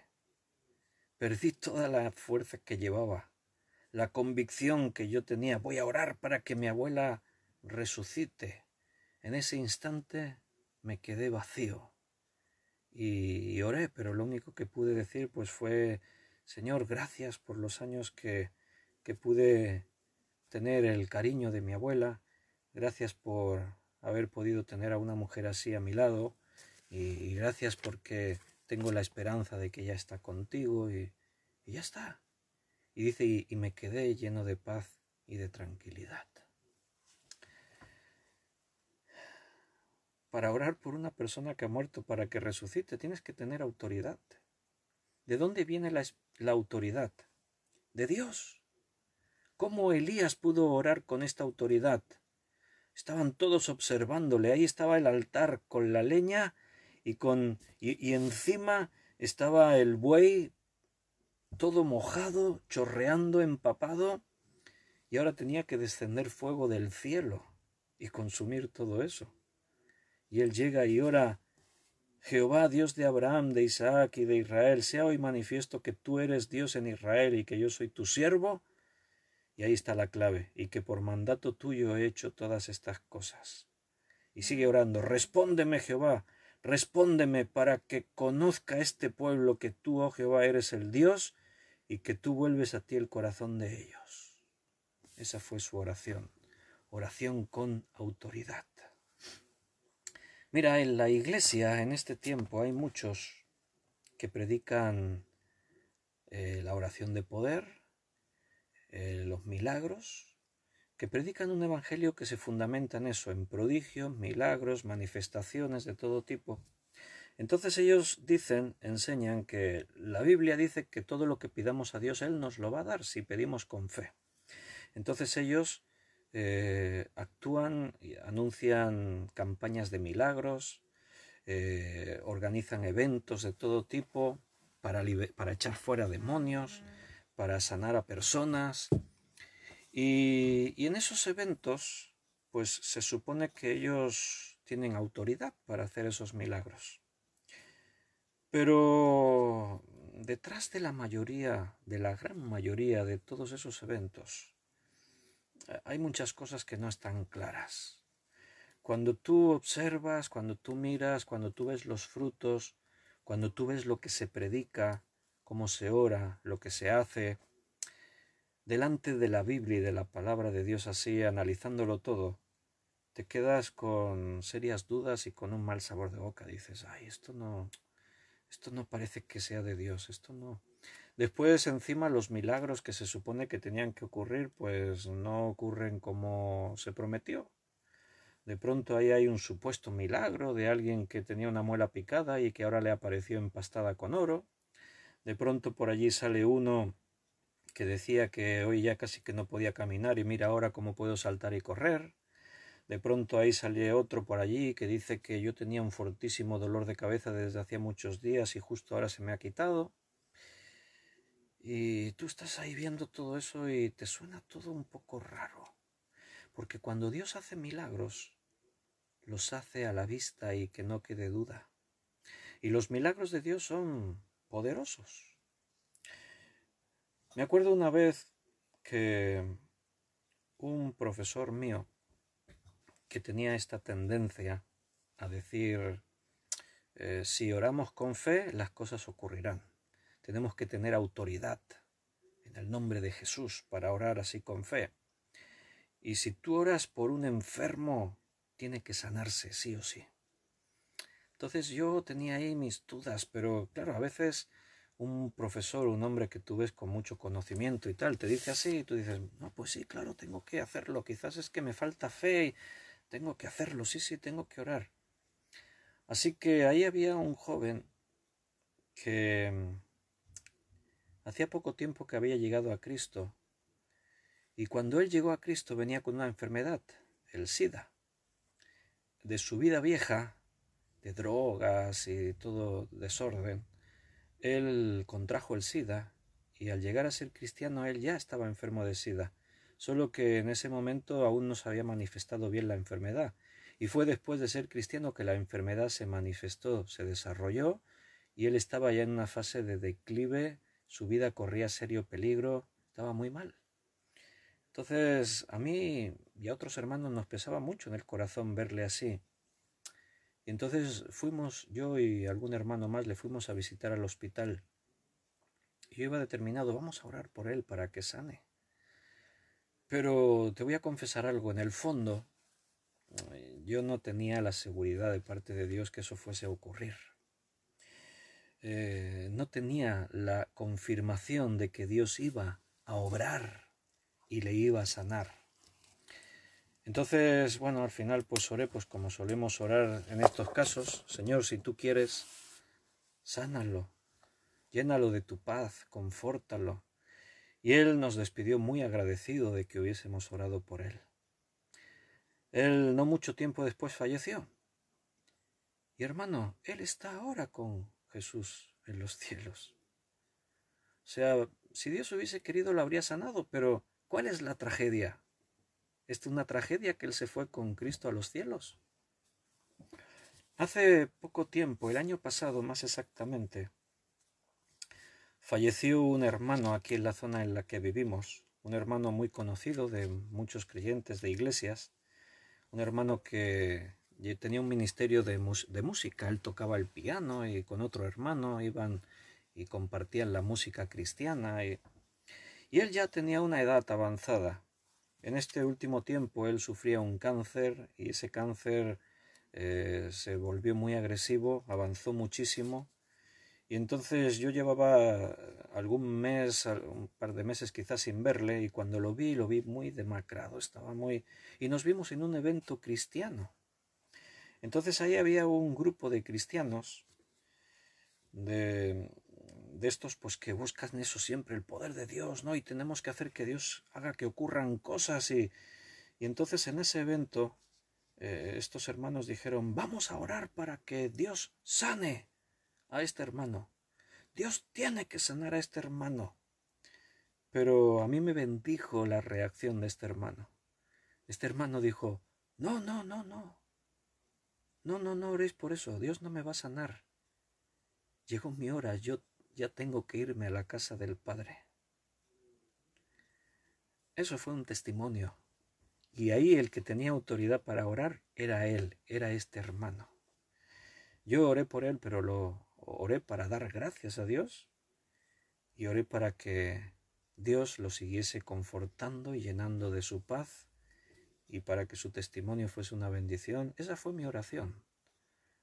Perdí toda la fuerza que llevaba, la convicción que yo tenía. Voy a orar para que mi abuela resucite. En ese instante me quedé vacío y oré, pero lo único que pude decir pues fue, Señor, gracias por los años que pude tener el cariño de mi abuela, gracias por haber podido tener a una mujer así a mi lado y gracias porque tengo la esperanza de que ella está contigo y ya está. Y dice, y me quedé lleno de paz y de tranquilidad. Para orar por una persona que ha muerto, para que resucite, tienes que tener autoridad. ¿De dónde viene la autoridad? De Dios. ¿Cómo Elías pudo orar con esta autoridad? Estaban todos observándole. Ahí estaba el altar con la leña y encima estaba el buey todo mojado, chorreando, empapado, y ahora tenía que descender fuego del cielo y consumir todo eso. Y él llega y ora, Jehová, Dios de Abraham, de Isaac y de Israel, sea hoy manifiesto que tú eres Dios en Israel y que yo soy tu siervo. Y ahí está la clave, y que por mandato tuyo he hecho todas estas cosas. Y sigue orando, respóndeme Jehová, respóndeme para que conozca este pueblo que tú, oh Jehová, eres el Dios y que tú vuelves a ti el corazón de ellos. Esa fue su oración, oración con autoridad. Mira, en la iglesia en este tiempo hay muchos que predican la oración de poder, los milagros, que predican un evangelio que se fundamenta en eso, en prodigios, milagros, manifestaciones de todo tipo. Entonces ellos enseñan que la Biblia dice que todo lo que pidamos a Dios, Él nos lo va a dar si pedimos con fe. Entonces ellos actúan y anuncian campañas de milagros, organizan eventos de todo tipo para echar fuera demonios, para sanar a personas. Y en esos eventos, pues se supone que ellos tienen autoridad para hacer esos milagros. Pero detrás de la mayoría, de la gran mayoría de todos esos eventos, hay muchas cosas que no están claras. Cuando tú observas, cuando tú miras, cuando tú ves los frutos, cuando tú ves lo que se predica, cómo se ora, lo que se hace, delante de la Biblia y de la palabra de Dios así, analizándolo todo, te quedas con serias dudas y con un mal sabor de boca. Dices, ay, esto no parece que sea de Dios, esto no. Después, encima, los milagros que se supone que tenían que ocurrir, pues no ocurren como se prometió. De pronto ahí hay un supuesto milagro de alguien que tenía una muela picada y que ahora le apareció empastada con oro. De pronto por allí sale uno que decía que hoy ya casi que no podía caminar y mira ahora cómo puedo saltar y correr. De pronto ahí sale otro por allí que dice que yo tenía un fortísimo dolor de cabeza desde hacía muchos días y justo ahora se me ha quitado. Y tú estás ahí viendo todo eso y te suena todo un poco raro. Porque cuando Dios hace milagros, los hace a la vista y que no quede duda. Y los milagros de Dios son poderosos. Me acuerdo una vez que un profesor mío que tenía esta tendencia a decir, si oramos con fe, las cosas ocurrirán. Tenemos que tener autoridad en el nombre de Jesús para orar así con fe. Y si tú oras por un enfermo, tiene que sanarse, sí o sí. Entonces yo tenía ahí mis dudas, pero claro, a veces un profesor, un hombre que tú ves con mucho conocimiento y tal, te dice así y tú dices, no, pues sí, claro, tengo que hacerlo, quizás es que me falta fe y tengo que hacerlo, sí, tengo que orar. Así que ahí había un joven que hacía poco tiempo que había llegado a Cristo, y cuando él llegó a Cristo venía con una enfermedad, el SIDA. De su vida vieja, de drogas y todo desorden, él contrajo el SIDA, y al llegar a ser cristiano él ya estaba enfermo de SIDA, solo que en ese momento aún no se había manifestado bien la enfermedad, y fue después de ser cristiano que la enfermedad se manifestó, se desarrolló, y él estaba ya en una fase de declive, su vida corría serio peligro, estaba muy mal. Entonces a mí y a otros hermanos nos pesaba mucho en el corazón verle así. Y entonces fuimos, yo y algún hermano más, le fuimos a visitar al hospital. Y yo iba determinado, vamos a orar por él para que sane. Pero te voy a confesar algo, en el fondo yo no tenía la seguridad de parte de Dios que eso fuese a ocurrir. No tenía la confirmación de que Dios iba a obrar y le iba a sanar. Entonces, bueno, al final pues oré pues como solemos orar en estos casos. Señor, si tú quieres, sánalo, llénalo de tu paz, confórtalo. Y él nos despidió muy agradecido de que hubiésemos orado por él. Él no mucho tiempo después falleció. Y hermano, él está ahora con Jesús en los cielos. O sea, si Dios hubiese querido lo habría sanado, pero ¿cuál es la tragedia? ¿Es una tragedia que él se fue con Cristo a los cielos? Hace poco tiempo, el año pasado más exactamente, falleció un hermano aquí en la zona en la que vivimos, un hermano muy conocido de muchos creyentes de iglesias, un hermano que tenía un ministerio de música, él tocaba el piano y con otro hermano iban y compartían la música cristiana y él ya tenía una edad avanzada. En este último tiempo él sufría un cáncer y ese cáncer se volvió muy agresivo, avanzó muchísimo. Y entonces yo llevaba algún mes, un par de meses quizás sin verle, y cuando lo vi muy demacrado, estaba muy... Y nos vimos en un evento cristiano. Entonces ahí había un grupo de cristianos, de estos pues que buscan eso siempre, el poder de Dios, ¿no? Y tenemos que hacer que Dios haga que ocurran cosas. Y entonces en ese evento estos hermanos dijeron, vamos a orar para que Dios sane a este hermano. Dios tiene que sanar a este hermano. Pero a mí me bendijo la reacción de este hermano. Este hermano dijo, no, no, no, no. No, no, no oréis por eso. Dios no me va a sanar. Llegó mi hora. Yo ya tengo que irme a la casa del Padre. Eso fue un testimonio. Y ahí el que tenía autoridad para orar era él, era este hermano. Yo oré por él, pero lo oré para dar gracias a Dios y oré para que Dios lo siguiese confortando y llenando de su paz y para que su testimonio fuese una bendición. Esa fue mi oración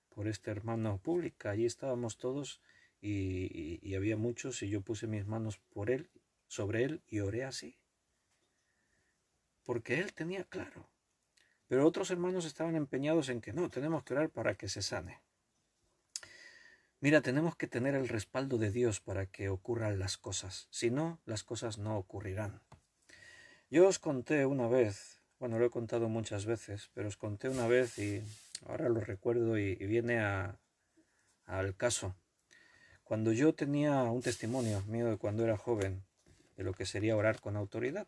por este hermano pública. Allí estábamos todos y había muchos y yo puse mis manos por él, sobre él y oré así. Porque él tenía claro. Pero otros hermanos estaban empeñados en que no, tenemos que orar para que se sane. Mira, tenemos que tener el respaldo de Dios para que ocurran las cosas. Si no, las cosas no ocurrirán. Yo os conté una vez, bueno, lo he contado muchas veces, pero os conté una vez y ahora lo recuerdo y viene al caso. Cuando yo tenía un testimonio mío de cuando era joven, de lo que sería orar con autoridad.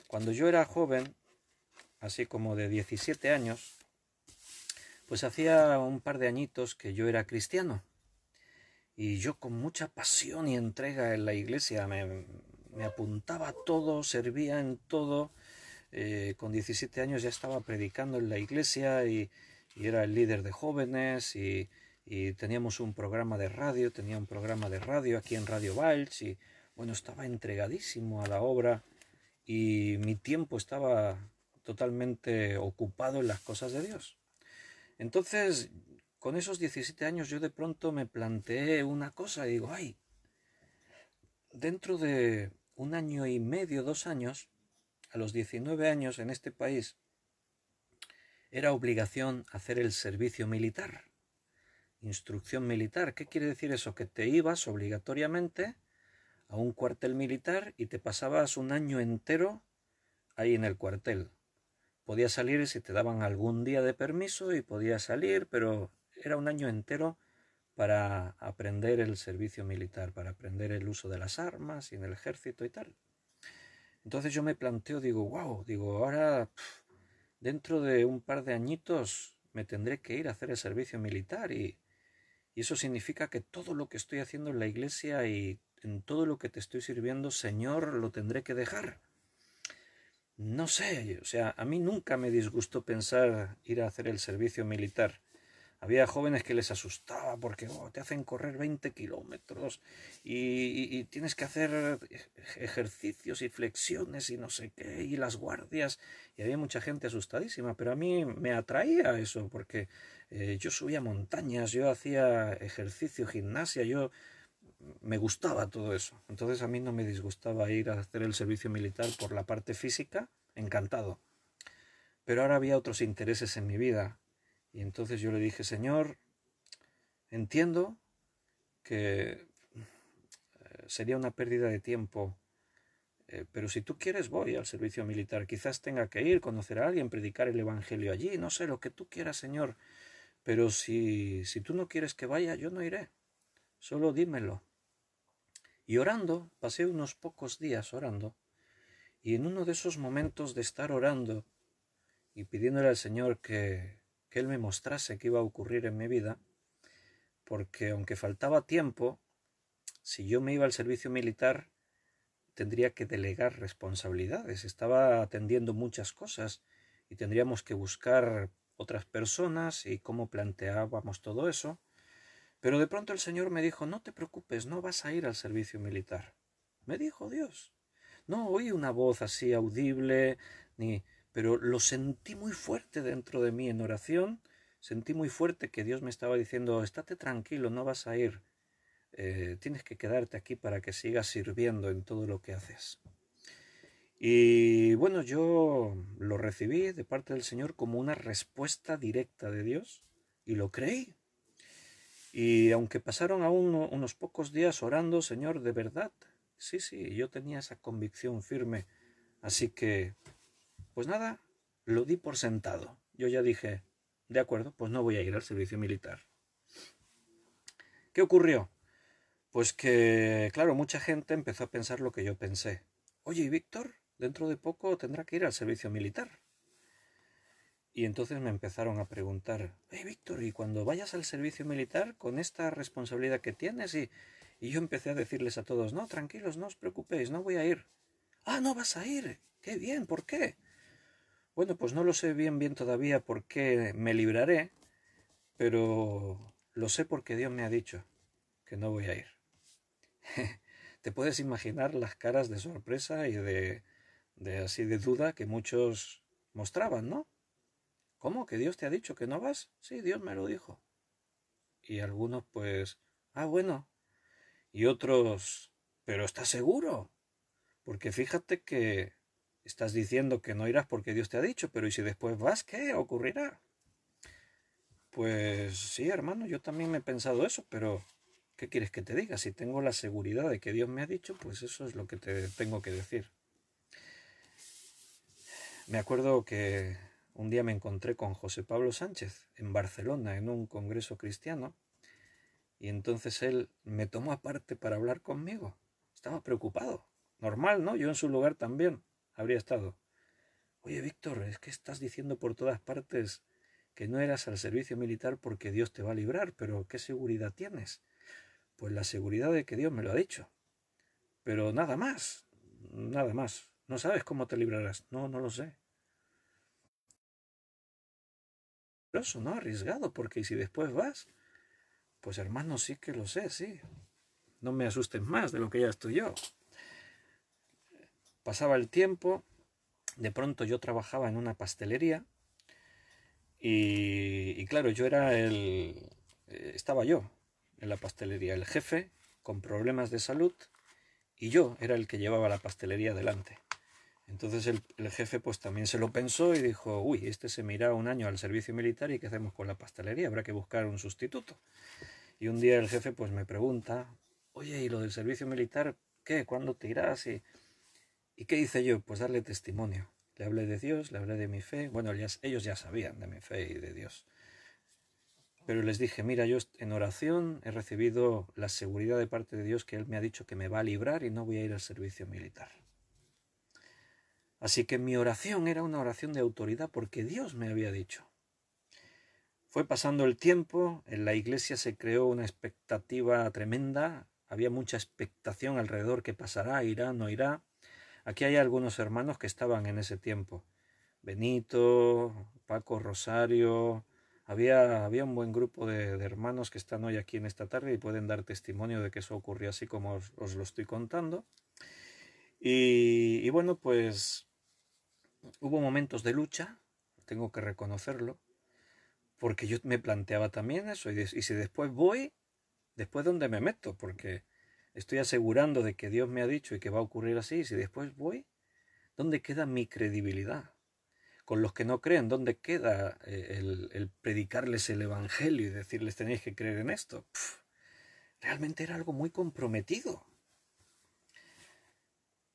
Cuando yo era joven, así como de 17 años, pues hacía un par de añitos que yo era cristiano. Y yo con mucha pasión y entrega en la iglesia me apuntaba a todo, servía en todo. Con 17 años ya estaba predicando en la iglesia y era el líder de jóvenes y teníamos un programa de radio, tenía un programa de radio aquí en Radio Valls y bueno, estaba entregadísimo a la obra y mi tiempo estaba totalmente ocupado en las cosas de Dios. Entonces, con esos 17 años yo de pronto me planteé una cosa y digo, ay, dentro de un año y medio, 2 años, a los 19 años en este país, era obligación hacer el servicio militar. instrucción militar. ¿Qué quiere decir eso? Que te ibas obligatoriamente a un cuartel militar y te pasabas un año entero ahí en el cuartel. Podías salir si te daban algún día de permiso y podías salir, pero era un año entero para aprender el servicio militar, para aprender el uso de las armas y en el ejército y tal. Entonces yo me planteo, digo, wow, digo, ahora dentro de un par de añitos me tendré que ir a hacer el servicio militar y eso significa que todo lo que estoy haciendo en la iglesia y en todo lo que te estoy sirviendo, Señor, lo tendré que dejar. No sé, o sea, a mí nunca me disgustó pensar ir a hacer el servicio militar. Había jóvenes que les asustaba porque te hacen correr 20 kilómetros y tienes que hacer ejercicios y flexiones y no sé qué, y las guardias. Y había mucha gente asustadísima, pero a mí me atraía eso porque yo subía montañas, yo hacía ejercicio, gimnasia, yo me gustaba todo eso. Entonces a mí no me disgustaba ir a hacer el servicio militar por la parte física, encantado. Pero ahora había otros intereses en mi vida. Y entonces yo le dije, Señor, entiendo que sería una pérdida de tiempo, pero si tú quieres voy al servicio militar. Quizás tenga que ir, conocer a alguien, predicar el evangelio allí, no sé, lo que tú quieras, Señor. Pero si tú no quieres que vaya, yo no iré. Solo dímelo. Y orando, pasé unos pocos días orando, y en uno de esos momentos de estar orando y pidiéndole al Señor que Él me mostrase qué iba a ocurrir en mi vida, porque aunque faltaba tiempo, si yo me iba al servicio militar, tendría que delegar responsabilidades. Estaba atendiendo muchas cosas y tendríamos que buscar otras personas y cómo planteábamos todo eso. Pero de pronto el Señor me dijo, no te preocupes, no vas a ir al servicio militar. Me dijo Dios. No oí una voz así audible, pero lo sentí muy fuerte dentro de mí en oración. Sentí muy fuerte que Dios me estaba diciendo, estate tranquilo, no vas a ir. Tienes que quedarte aquí para que sigas sirviendo en todo lo que haces. Y bueno, yo lo recibí de parte del Señor como una respuesta directa de Dios y lo creí. Y aunque pasaron aún unos pocos días orando, Señor, de verdad, sí, yo tenía esa convicción firme. Así que, pues nada, lo di por sentado. Yo ya dije, de acuerdo, pues no voy a ir al servicio militar. ¿Qué ocurrió? Pues que, claro, mucha gente empezó a pensar lo que yo pensé. Oye, ¿y Víctor? Dentro de poco tendrá que ir al servicio militar. Y entonces me empezaron a preguntar, Víctor, ¿y cuando vayas al servicio militar con esta responsabilidad que tienes? Y yo empecé a decirles a todos, no, tranquilos, no os preocupéis, no voy a ir. Ah, no vas a ir. Qué bien, ¿por qué? Bueno, pues no lo sé bien todavía por qué me libraré, pero lo sé porque Dios me ha dicho que no voy a ir. Te puedes imaginar las caras de sorpresa y de así de duda que muchos mostraban, ¿no? ¿Cómo? ¿Que Dios te ha dicho que no vas? Sí, Dios me lo dijo. Y algunos pues, bueno. Y otros, pero ¿estás seguro? Porque fíjate que estás diciendo que no irás porque Dios te ha dicho, pero ¿y si después vas, qué ocurrirá? Pues sí, hermano, yo también me he pensado eso, pero ¿qué quieres que te diga? Si tengo la seguridad de que Dios me ha dicho, pues eso es lo que te tengo que decir. Me acuerdo que un día me encontré con José Pablo Sánchez en Barcelona en un congreso cristiano y entonces él me tomó aparte para hablar conmigo. Estaba preocupado. Normal, ¿no? Yo en su lugar también habría estado. Oye, Víctor, es que estás diciendo por todas partes que no eras al servicio militar porque Dios te va a librar, pero ¿qué seguridad tienes? Pues la seguridad de que Dios me lo ha dicho. Pero nada más, nada más. ¿No sabes cómo te librarás? No, no lo sé. Pero eso, ¿no? Arriesgado, porque si después vas, pues hermano, sí que lo sé, sí. No me asustes más de lo que ya estoy yo. Pasaba el tiempo, de pronto yo trabajaba en una pastelería y claro, yo era estaba yo en la pastelería, el jefe con problemas de salud y yo era el que llevaba la pastelería adelante. Entonces el jefe pues también se lo pensó y dijo, uy, este se mira un año al servicio militar y ¿qué hacemos con la pastelería? Habrá que buscar un sustituto. Y un día el jefe pues me pregunta, oye, ¿y lo del servicio militar qué? ¿Cuándo te irás? ¿Y qué hice yo? Pues darle testimonio. Le hablé de Dios, le hablé de mi fe. Bueno, ellos ya sabían de mi fe y de Dios. Pero les dije, mira, yo en oración he recibido la seguridad de parte de Dios que Él me ha dicho que me va a librar y no voy a ir al servicio militar. Así que mi oración era una oración de autoridad porque Dios me había dicho. Fue pasando el tiempo, en la iglesia se creó una expectativa tremenda, había mucha expectación alrededor, qué pasará, irá, no irá. Aquí hay algunos hermanos que estaban en ese tiempo. Benito, Paco, Rosario, había un buen grupo de hermanos que están hoy aquí en esta tarde y pueden dar testimonio de que eso ocurrió así como os lo estoy contando. Y bueno, pues hubo momentos de lucha, tengo que reconocerlo, porque yo me planteaba también eso, y si después voy, ¿después dónde me meto? Porque estoy asegurando de que Dios me ha dicho y que va a ocurrir así, y si después voy, ¿dónde queda mi credibilidad? Con los que no creen, ¿dónde queda el predicarles el Evangelio y decirles tenéis que creer en esto? Realmente era algo muy comprometido.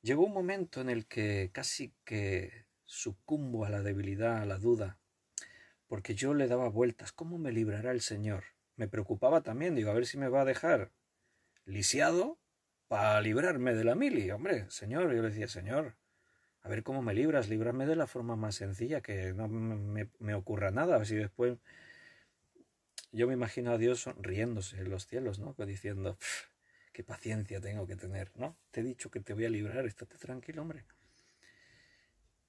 Llegó un momento en el que casi que sucumbo a la debilidad, a la duda, porque yo le daba vueltas. ¿Cómo me librará el Señor? Me preocupaba también, digo, a ver si me va a dejar lisiado para librarme de la mili. Hombre, Señor, yo le decía, Señor, a ver cómo me libras, líbrame de la forma más sencilla, que no me ocurra nada. Así después yo me imagino a Dios riéndose en los cielos, ¿no? Diciendo, qué paciencia tengo que tener, ¿no? Te he dicho que te voy a librar, estate tranquilo, hombre.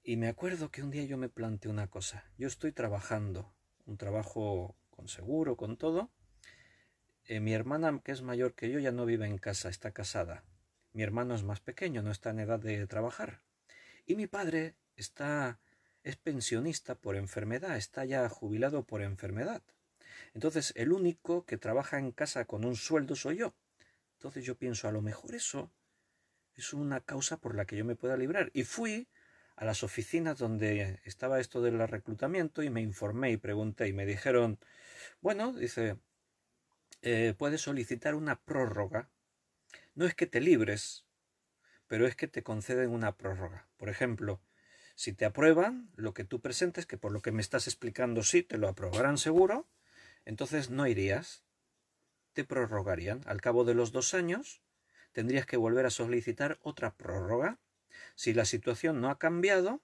Y me acuerdo que un día yo me planteé una cosa. Yo estoy trabajando, un trabajo con seguro, con todo. Mi hermana, que es mayor que yo, ya no vive en casa, está casada. Mi hermano es más pequeño, no está en edad de trabajar. Y mi padre es pensionista por enfermedad, está ya jubilado por enfermedad. Entonces, el único que trabaja en casa con un sueldo soy yo. Entonces yo pienso, a lo mejor eso es una causa por la que yo me pueda librar. Y fui a las oficinas donde estaba esto del reclutamiento y me informé y pregunté y me dijeron, bueno, dice, puedes solicitar una prórroga. No es que te libres, pero es que te conceden una prórroga. Por ejemplo, si te aprueban lo que tú presentes, que por lo que me estás explicando sí, te lo aprobarán seguro, entonces no irías, te prorrogarían. Al cabo de los 2 años tendrías que volver a solicitar otra prórroga. Si la situación no ha cambiado,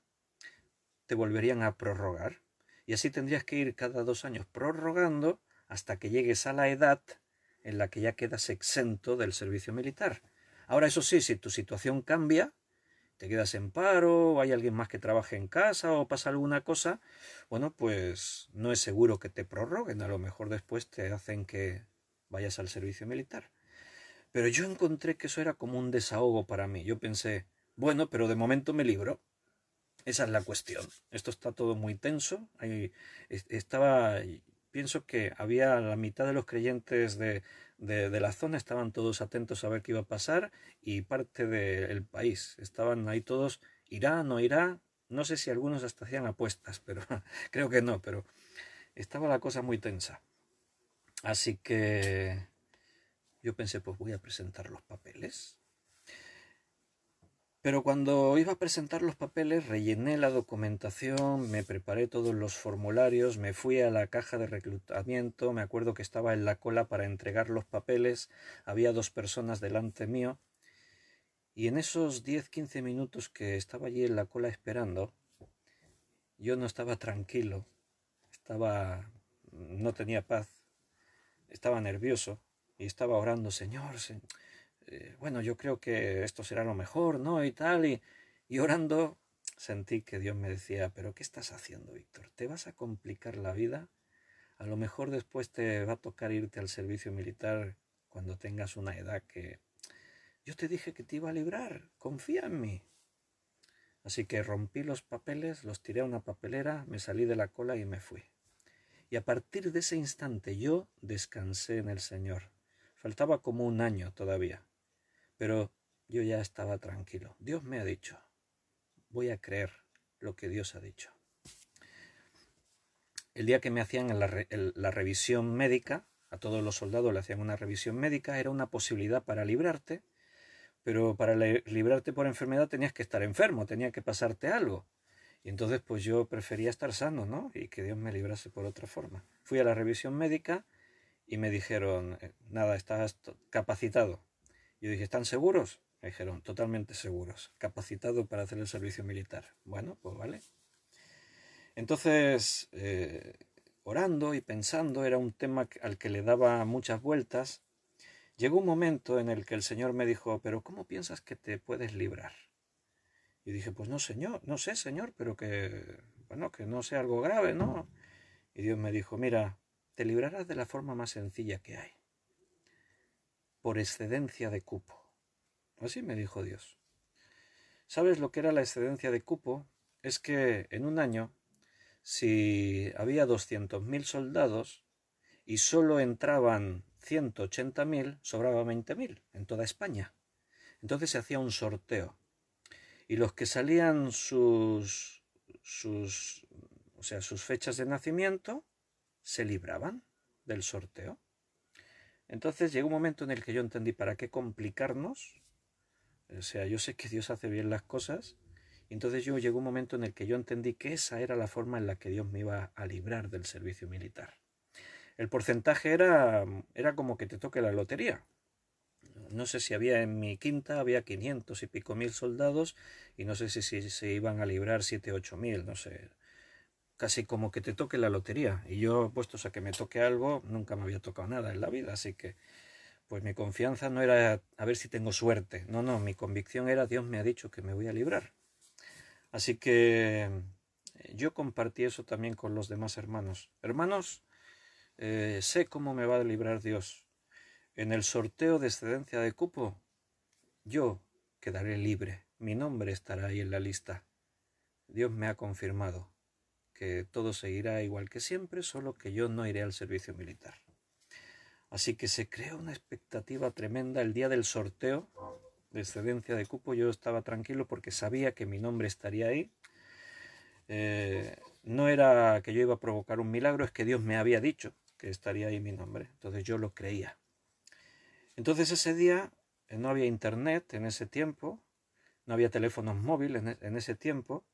te volverían a prorrogar. Y así tendrías que ir cada 2 años prorrogando hasta que llegues a la edad en la que ya quedas exento del servicio militar. Ahora, eso sí, si tu situación cambia, te quedas en paro, o hay alguien más que trabaje en casa, o pasa alguna cosa, bueno, pues no es seguro que te prorroguen, a lo mejor después te hacen que vayas al servicio militar. Pero yo encontré que eso era como un desahogo para mí. Yo pensé, bueno, pero de momento me libro. Esa es la cuestión. Esto está todo muy tenso. Pienso que había la mitad de los creyentes de la zona estaban todos atentos a ver qué iba a pasar y parte del país. Estaban ahí todos, irá, no irá. No sé si algunos hasta hacían apuestas, pero creo que no, pero estaba la cosa muy tensa. Así que yo pensé, pues voy a presentar los papeles. Pero cuando iba a presentar los papeles, rellené la documentación, me preparé todos los formularios, me fui a la caja de reclutamiento, me acuerdo que estaba en la cola para entregar los papeles, había 2 personas delante mío, y en esos 10-15 minutos que estaba allí en la cola esperando, yo no estaba tranquilo, no tenía paz, estaba nervioso y estaba orando, Señor, bueno, yo creo que esto será lo mejor, ¿no? Y tal, y orando sentí que Dios me decía, pero ¿qué estás haciendo, Víctor? ¿Te vas a complicar la vida? A lo mejor después te va a tocar irte al servicio militar cuando tengas una edad que yo te dije que te iba a librar, confía en mí. Así que rompí los papeles, los tiré a una papelera, me salí de la cola y me fui. Y a partir de ese instante yo descansé en el Señor. Faltaba como un año todavía. Pero yo ya estaba tranquilo. Dios me ha dicho, voy a creer lo que Dios ha dicho. El día que me hacían la revisión médica, a todos los soldados le hacían una revisión médica, era una posibilidad para librarte, pero para librarte por enfermedad tenías que estar enfermo, tenía que pasarte algo. Y entonces pues yo prefería estar sano, ¿no? Y que Dios me librase por otra forma. Fui a la revisión médica y me dijeron, nada, estás capacitado. Yo dije, ¿están seguros? Me dijeron, totalmente seguros, capacitado para hacer el servicio militar. Bueno, pues vale. Entonces, orando y pensando, era un tema al que le daba muchas vueltas. Llegó un momento en el que el Señor me dijo, pero ¿cómo piensas que te puedes librar? Y dije, pues no, Señor, no sé, Señor, pero bueno, que no sea algo grave, ¿no? Y Dios me dijo, mira, te librarás de la forma más sencilla que hay, por excedencia de cupo. Así me dijo Dios. ¿Sabes lo que era la excedencia de cupo? Es que en un año, si había 200.000 soldados y solo entraban 180.000, sobraba 20.000 en toda España. Entonces se hacía un sorteo. Y los que salían sus fechas de nacimiento se libraban del sorteo. Entonces llegó un momento en el que yo entendí, ¿para qué complicarnos? O sea, yo sé que Dios hace bien las cosas. Y entonces llegó un momento en el que yo entendí que esa era la forma en la que Dios me iba a librar del servicio militar. El porcentaje era como que te toque la lotería. No sé si había en mi quinta, había 500 y pico mil soldados, y no sé si se iban a librar 7 o 8 mil, no sé. Casi como que te toque la lotería. Y yo, puestos a que me toque algo, nunca me había tocado nada en la vida, así que pues mi confianza no era a ver si tengo suerte. No, mi convicción era Dios me ha dicho que me voy a librar. Así que yo compartí eso también con los demás hermanos. Hermanos, sé cómo me va a librar Dios. En el sorteo de excedencia de cupo, yo quedaré libre. Mi nombre estará ahí en la lista. Dios me ha confirmado que todo seguirá igual que siempre, solo que yo no iré al servicio militar. Así que se creó una expectativa tremenda el día del sorteo de excedencia de cupo. Yo estaba tranquilo porque sabía que mi nombre estaría ahí. No era que yo iba a provocar un milagro, es que Dios me había dicho que estaría ahí mi nombre. Entonces yo lo creía. Entonces ese día no había internet en ese tiempo, no había teléfonos móviles en ese tiempo,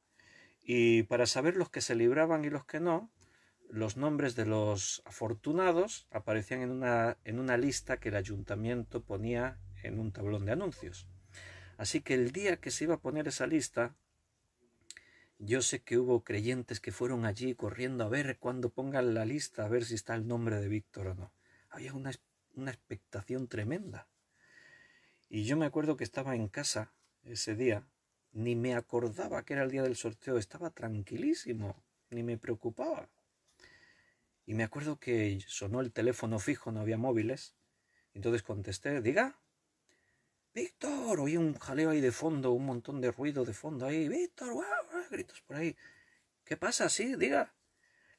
y para saber los que se libraban y los que no, los nombres de los afortunados aparecían en una lista que el ayuntamiento ponía en un tablón de anuncios. Así que el día que se iba a poner esa lista, yo sé que hubo creyentes que fueron allí corriendo a ver cuando pongan la lista, a ver si está el nombre de Víctor o no. Había una expectación tremenda. Y yo me acuerdo que estaba en casa ese día, ni me acordaba que era el día del sorteo, estaba tranquilísimo, ni me preocupaba. Y me acuerdo que sonó el teléfono fijo, no había móviles. Entonces contesté, diga, Víctor, oí un jaleo ahí de fondo, un montón de ruido de fondo ahí, Víctor, guau, gritos por ahí. ¿Qué pasa? Sí, diga.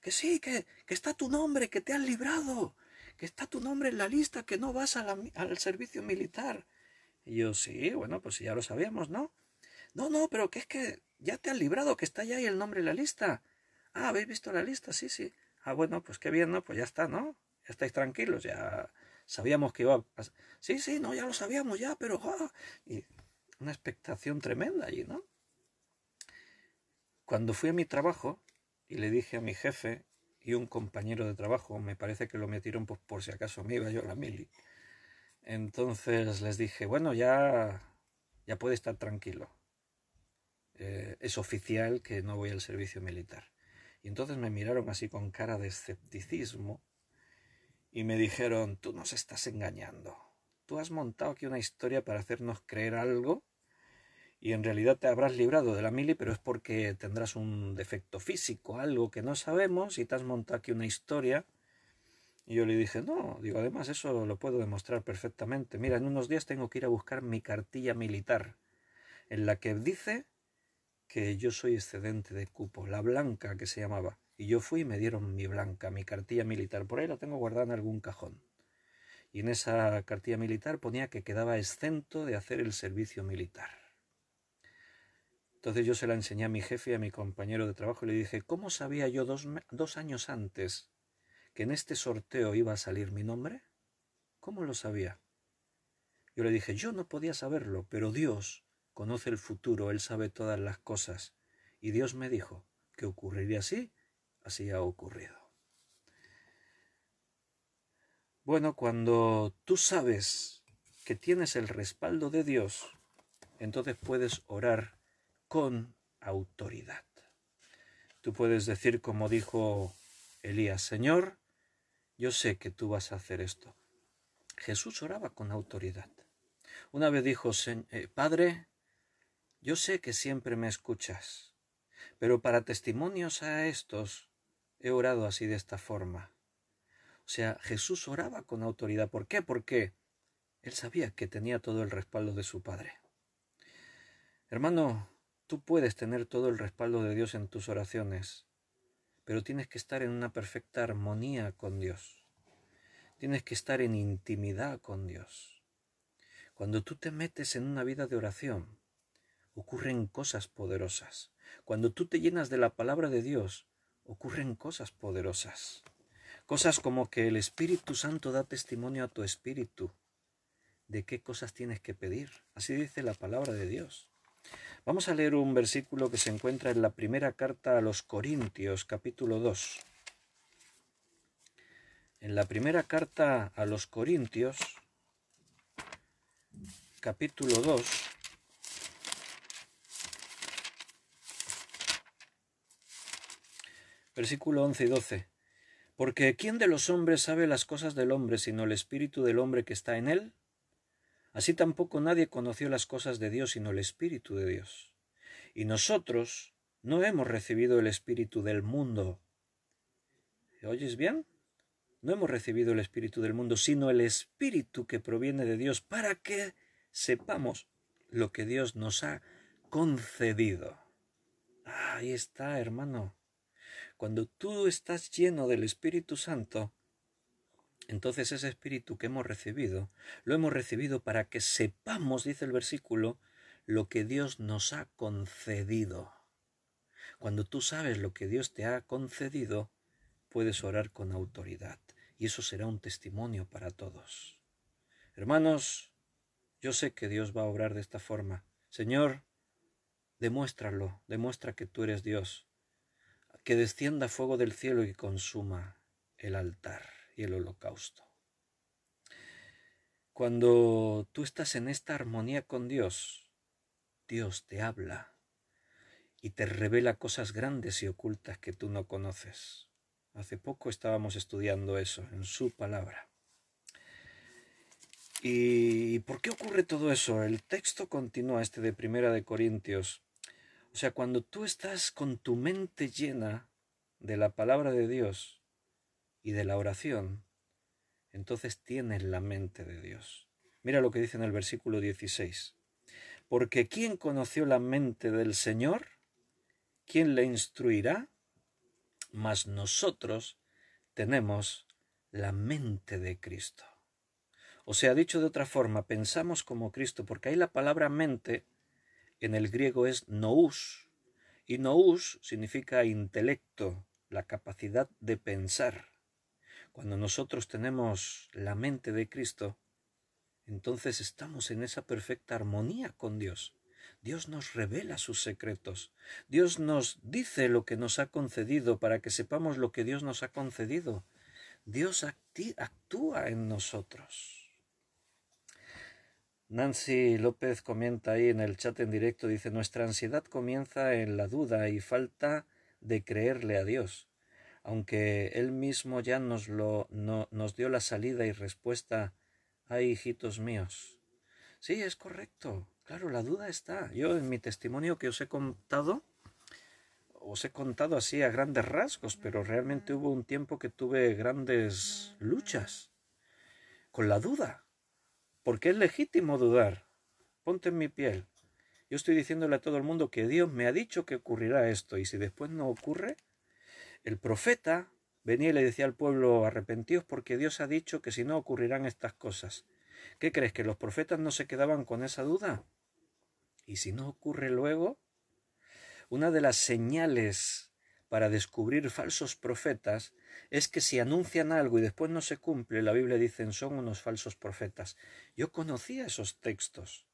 Que sí, que está tu nombre, que te han librado, que está tu nombre en la lista, que no vas al servicio militar. Y yo, sí, bueno, pues ya lo sabíamos, ¿no? No, pero que es que ya te han librado, que está ya ahí el nombre en la lista. Ah, ¿habéis visto la lista? Sí, sí. Ah, bueno, pues qué bien, ¿no? Pues ya está, ¿no? Ya estáis tranquilos, ya sabíamos que iba a... Sí, sí, no, ya lo sabíamos ya, pero... Y una expectación tremenda allí, ¿no? Cuando fui a mi trabajo y le dije a mi jefe y un compañero de trabajo, me parece que lo metieron pues, por si acaso me iba yo a la mili. Entonces les dije, bueno, ya puede estar tranquilo. Es oficial que no voy al servicio militar. Y entonces me miraron así con cara de escepticismo y me dijeron, tú nos estás engañando. Tú has montado aquí una historia para hacernos creer algo y en realidad te habrás librado de la mili, pero es porque tendrás un defecto físico, algo que no sabemos, y te has montado aquí una historia. Y yo le dije, no, digo, además eso lo puedo demostrar perfectamente. Mira, en unos días tengo que ir a buscar mi cartilla militar, en la que dice que yo soy excedente de cupo, la blanca que se llamaba. Y yo fui y me dieron mi blanca, mi cartilla militar. Por ahí la tengo guardada en algún cajón. Y en esa cartilla militar ponía que quedaba exento de hacer el servicio militar. Entonces yo se la enseñé a mi jefe y a mi compañero de trabajo y le dije, ¿cómo sabía yo 2 años antes que en este sorteo iba a salir mi nombre? ¿Cómo lo sabía? Yo le dije, yo no podía saberlo, pero Dios conoce el futuro, Él sabe todas las cosas. Y Dios me dijo que ocurriría así, así ha ocurrido. Bueno, cuando tú sabes que tienes el respaldo de Dios, entonces puedes orar con autoridad. Tú puedes decir como dijo Elías, Señor, yo sé que tú vas a hacer esto. Jesús oraba con autoridad. Una vez dijo, Padre, yo sé que siempre me escuchas, pero para testimonios a estos he orado así de esta forma. O sea, Jesús oraba con autoridad. ¿Por qué? Porque él sabía que tenía todo el respaldo de su Padre. Hermano, tú puedes tener todo el respaldo de Dios en tus oraciones, pero tienes que estar en una perfecta armonía con Dios. Tienes que estar en intimidad con Dios. Cuando tú te metes en una vida de oración, ocurren cosas poderosas. Cuando tú te llenas de la palabra de Dios, ocurren cosas poderosas. Cosas como que el Espíritu Santo da testimonio a tu espíritu de qué cosas tienes que pedir. Así dice la palabra de Dios. Vamos a leer un versículo que se encuentra en la primera carta a los Corintios, capítulo 2. En la primera carta a los Corintios, capítulo 2, versículo 11 y 12. Porque ¿quién de los hombres sabe las cosas del hombre sino el espíritu del hombre que está en él? Así tampoco nadie conoció las cosas de Dios sino el Espíritu de Dios. Y nosotros no hemos recibido el espíritu del mundo. ¿Oyes bien? No hemos recibido el espíritu del mundo, sino el espíritu que proviene de Dios, para que sepamos lo que Dios nos ha concedido. Ahí está, hermano. Cuando tú estás lleno del Espíritu Santo, entonces ese espíritu que hemos recibido, lo hemos recibido para que sepamos, dice el versículo, lo que Dios nos ha concedido. Cuando tú sabes lo que Dios te ha concedido, puedes orar con autoridad y eso será un testimonio para todos. Hermanos, yo sé que Dios va a obrar de esta forma. Señor, demuéstralo, demuestra que tú eres Dios. Que descienda fuego del cielo y consuma el altar y el holocausto. Cuando tú estás en esta armonía con Dios, Dios te habla y te revela cosas grandes y ocultas que tú no conoces. Hace poco estábamos estudiando eso en su palabra. ¿Y por qué ocurre todo eso? El texto continúa de Primera de Corintios. O sea, cuando tú estás con tu mente llena de la palabra de Dios y de la oración, entonces tienes la mente de Dios. Mira lo que dice en el versículo 16. Porque ¿quién conoció la mente del Señor? ¿Quién le instruirá? Mas nosotros tenemos la mente de Cristo. O sea, dicho de otra forma, pensamos como Cristo, porque ahí la palabra mente en el griego es nous, y nous significa intelecto, la capacidad de pensar. Cuando nosotros tenemos la mente de Cristo, entonces estamos en esa perfecta armonía con Dios. Dios nos revela sus secretos. Dios nos dice lo que nos ha concedido para que sepamos lo que Dios nos ha concedido. Dios actúa en nosotros. Nancy López comenta ahí en el chat en directo, dice, nuestra ansiedad comienza en la duda y falta de creerle a Dios, aunque Él mismo ya nos dio la salida y respuesta, ay, hijitos míos. Sí, es correcto, claro, la duda está. Yo en mi testimonio que os he contado así a grandes rasgos, pero realmente hubo un tiempo que tuve grandes luchas con la duda. Porque es legítimo dudar. Ponte en mi piel. Yo estoy diciéndole a todo el mundo que Dios me ha dicho que ocurrirá esto. Y si después no ocurre, el profeta venía y le decía al pueblo, arrepentíos porque Dios ha dicho que si no ocurrirán estas cosas. ¿Qué crees? ¿Que los profetas no se quedaban con esa duda? ¿Y si no ocurre luego? Una de las señales para descubrir falsos profetas es que si anuncian algo y después no se cumple, la Biblia dice son unos falsos profetas. Yo conocía esos textos.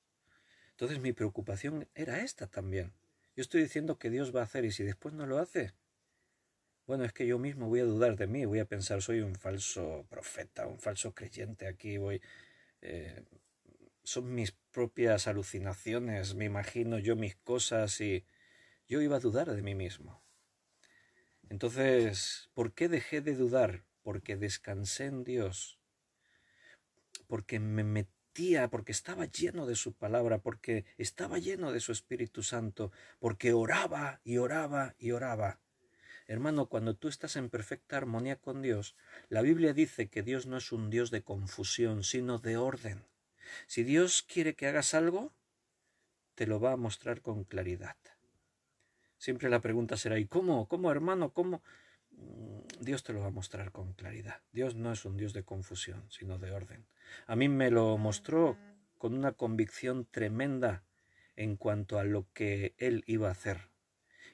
Entonces mi preocupación era esta también. Yo estoy diciendo que Dios va a hacer y si después no lo hace, bueno, es que yo mismo voy a dudar de mí, voy a pensar soy un falso profeta, un falso creyente aquí, son mis propias alucinaciones, me imagino yo mis cosas y yo iba a dudar de mí mismo. Entonces, ¿por qué dejé de dudar? Porque descansé en Dios, porque me metía, porque estaba lleno de su palabra, porque estaba lleno de su Espíritu Santo, porque oraba y oraba y oraba. Hermano, cuando tú estás en perfecta armonía con Dios, la Biblia dice que Dios no es un Dios de confusión, sino de orden. Si Dios quiere que hagas algo, te lo va a mostrar con claridad. Siempre la pregunta será, ¿y cómo? ¿Cómo, hermano? ¿Cómo? Dios te lo va a mostrar con claridad. Dios no es un Dios de confusión, sino de orden. A mí me lo mostró con una convicción tremenda en cuanto a lo que Él iba a hacer.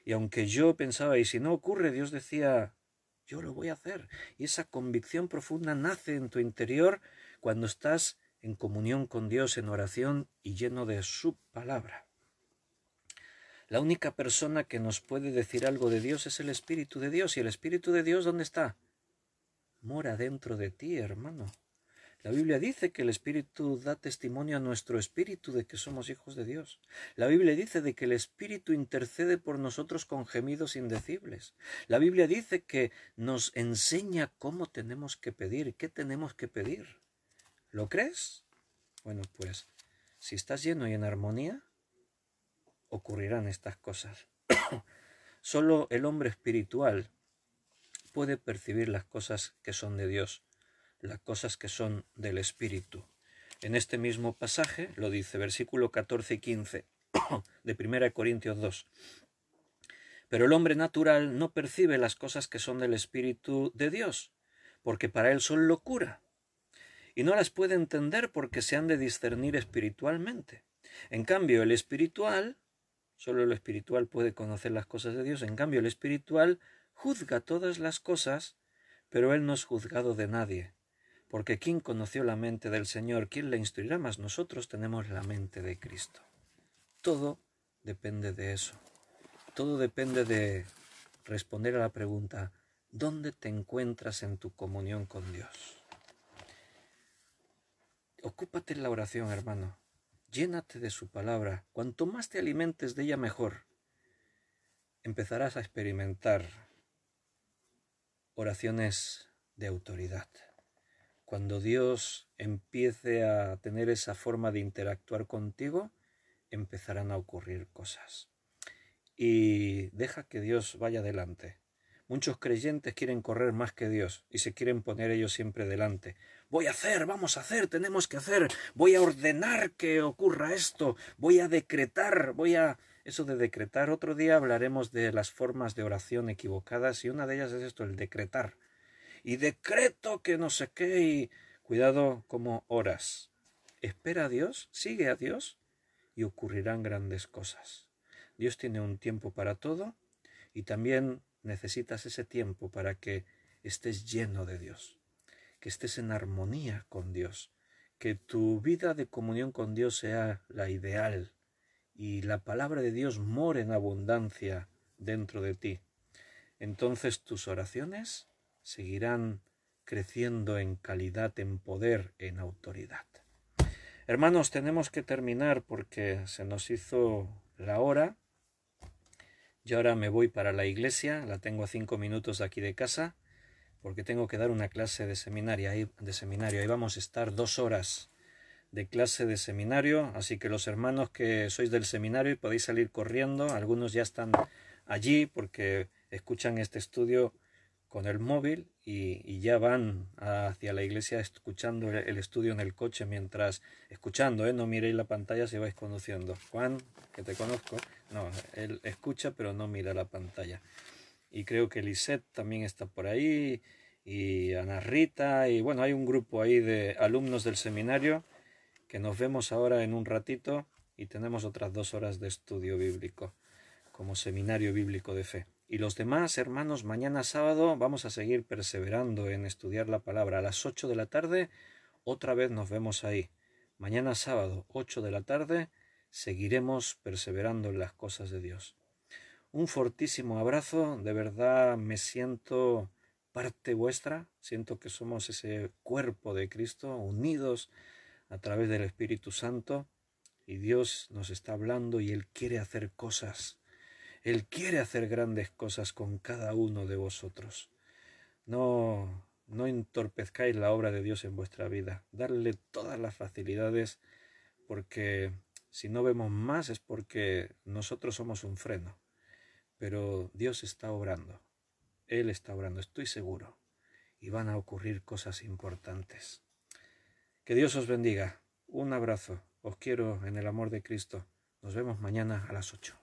Y aunque yo pensaba, y si no ocurre, Dios decía, yo lo voy a hacer. Y esa convicción profunda nace en tu interior cuando estás en comunión con Dios, en oración y lleno de su palabra. La única persona que nos puede decir algo de Dios es el Espíritu de Dios. ¿Y el Espíritu de Dios dónde está? Mora dentro de ti, hermano. La Biblia dice que el Espíritu da testimonio a nuestro espíritu de que somos hijos de Dios. La Biblia dice de que el Espíritu intercede por nosotros con gemidos indecibles. La Biblia dice que nos enseña cómo tenemos que pedir, qué tenemos que pedir. ¿Lo crees? Bueno, pues, si estás lleno y en armonía, ocurrirán estas cosas. Solo el hombre espiritual puede percibir las cosas que son de Dios, las cosas que son del Espíritu. En este mismo pasaje lo dice, versículo 14 y 15 de 1 Corintios 2. Pero el hombre natural no percibe las cosas que son del Espíritu de Dios, porque para él son locura, y no las puede entender porque se han de discernir espiritualmente. En cambio, el espiritual, solo el espiritual puede conocer las cosas de Dios, en cambio el espiritual juzga todas las cosas, pero él no es juzgado de nadie. Porque ¿quién conoció la mente del Señor? ¿Quién le instruirá? Mas nosotros tenemos la mente de Cristo. Todo depende de eso. Todo depende de responder a la pregunta, ¿dónde te encuentras en tu comunión con Dios? Ocúpate en la oración, hermano. Llénate de su palabra. Cuanto más te alimentes de ella, mejor. Empezarás a experimentar oraciones de autoridad. Cuando Dios empiece a tener esa forma de interactuar contigo, empezarán a ocurrir cosas. Y deja que Dios vaya delante. Muchos creyentes quieren correr más que Dios y se quieren poner ellos siempre delante. Voy a hacer, vamos a hacer, tenemos que hacer, voy a ordenar que ocurra esto, voy a decretar, Eso de decretar, otro día hablaremos de las formas de oración equivocadas y una de ellas es esto, el decretar. Y decreto que no sé qué y cuidado como oras. Espera a Dios, sigue a Dios y ocurrirán grandes cosas. Dios tiene un tiempo para todo y también necesitas ese tiempo para que estés lleno de Dios, que estés en armonía con Dios, que tu vida de comunión con Dios sea la ideal y la palabra de Dios more en abundancia dentro de ti. Entonces tus oraciones seguirán creciendo en calidad, en poder, en autoridad. Hermanos, tenemos que terminar porque se nos hizo la hora. Yo ahora me voy para la iglesia, la tengo a 5 minutos de aquí de casa, porque tengo que dar una clase de seminario. Ahí vamos a estar 2 horas de clase de seminario, así que los hermanos que sois del seminario podéis salir corriendo, algunos ya están allí porque escuchan este estudio con el móvil y ya van hacia la iglesia escuchando el estudio en el coche mientras escuchando, no miréis la pantalla si vais conduciendo. Juan, que te conozco, no, él escucha pero no mira la pantalla. Y creo que Lisette también está por ahí y Ana Rita y bueno, hay un grupo ahí de alumnos del seminario que nos vemos ahora en un ratito y tenemos otras 2 horas de estudio bíblico. como Seminario Bíblico de Fe. Y los demás hermanos, mañana sábado vamos a seguir perseverando en estudiar la palabra. A las 8 de la tarde, otra vez nos vemos ahí. Mañana sábado, 8 de la tarde, seguiremos perseverando en las cosas de Dios. Un fortísimo abrazo, de verdad me siento parte vuestra, siento que somos ese cuerpo de Cristo, unidos a través del Espíritu Santo, y Dios nos está hablando y Él quiere hacer cosas. Él quiere hacer grandes cosas con cada uno de vosotros. No entorpezcáis la obra de Dios en vuestra vida. Darle todas las facilidades, porque si no vemos más es porque nosotros somos un freno. Pero Dios está obrando. Él está obrando, estoy seguro. Y van a ocurrir cosas importantes. Que Dios os bendiga. Un abrazo. Os quiero en el amor de Cristo. Nos vemos mañana a las 8.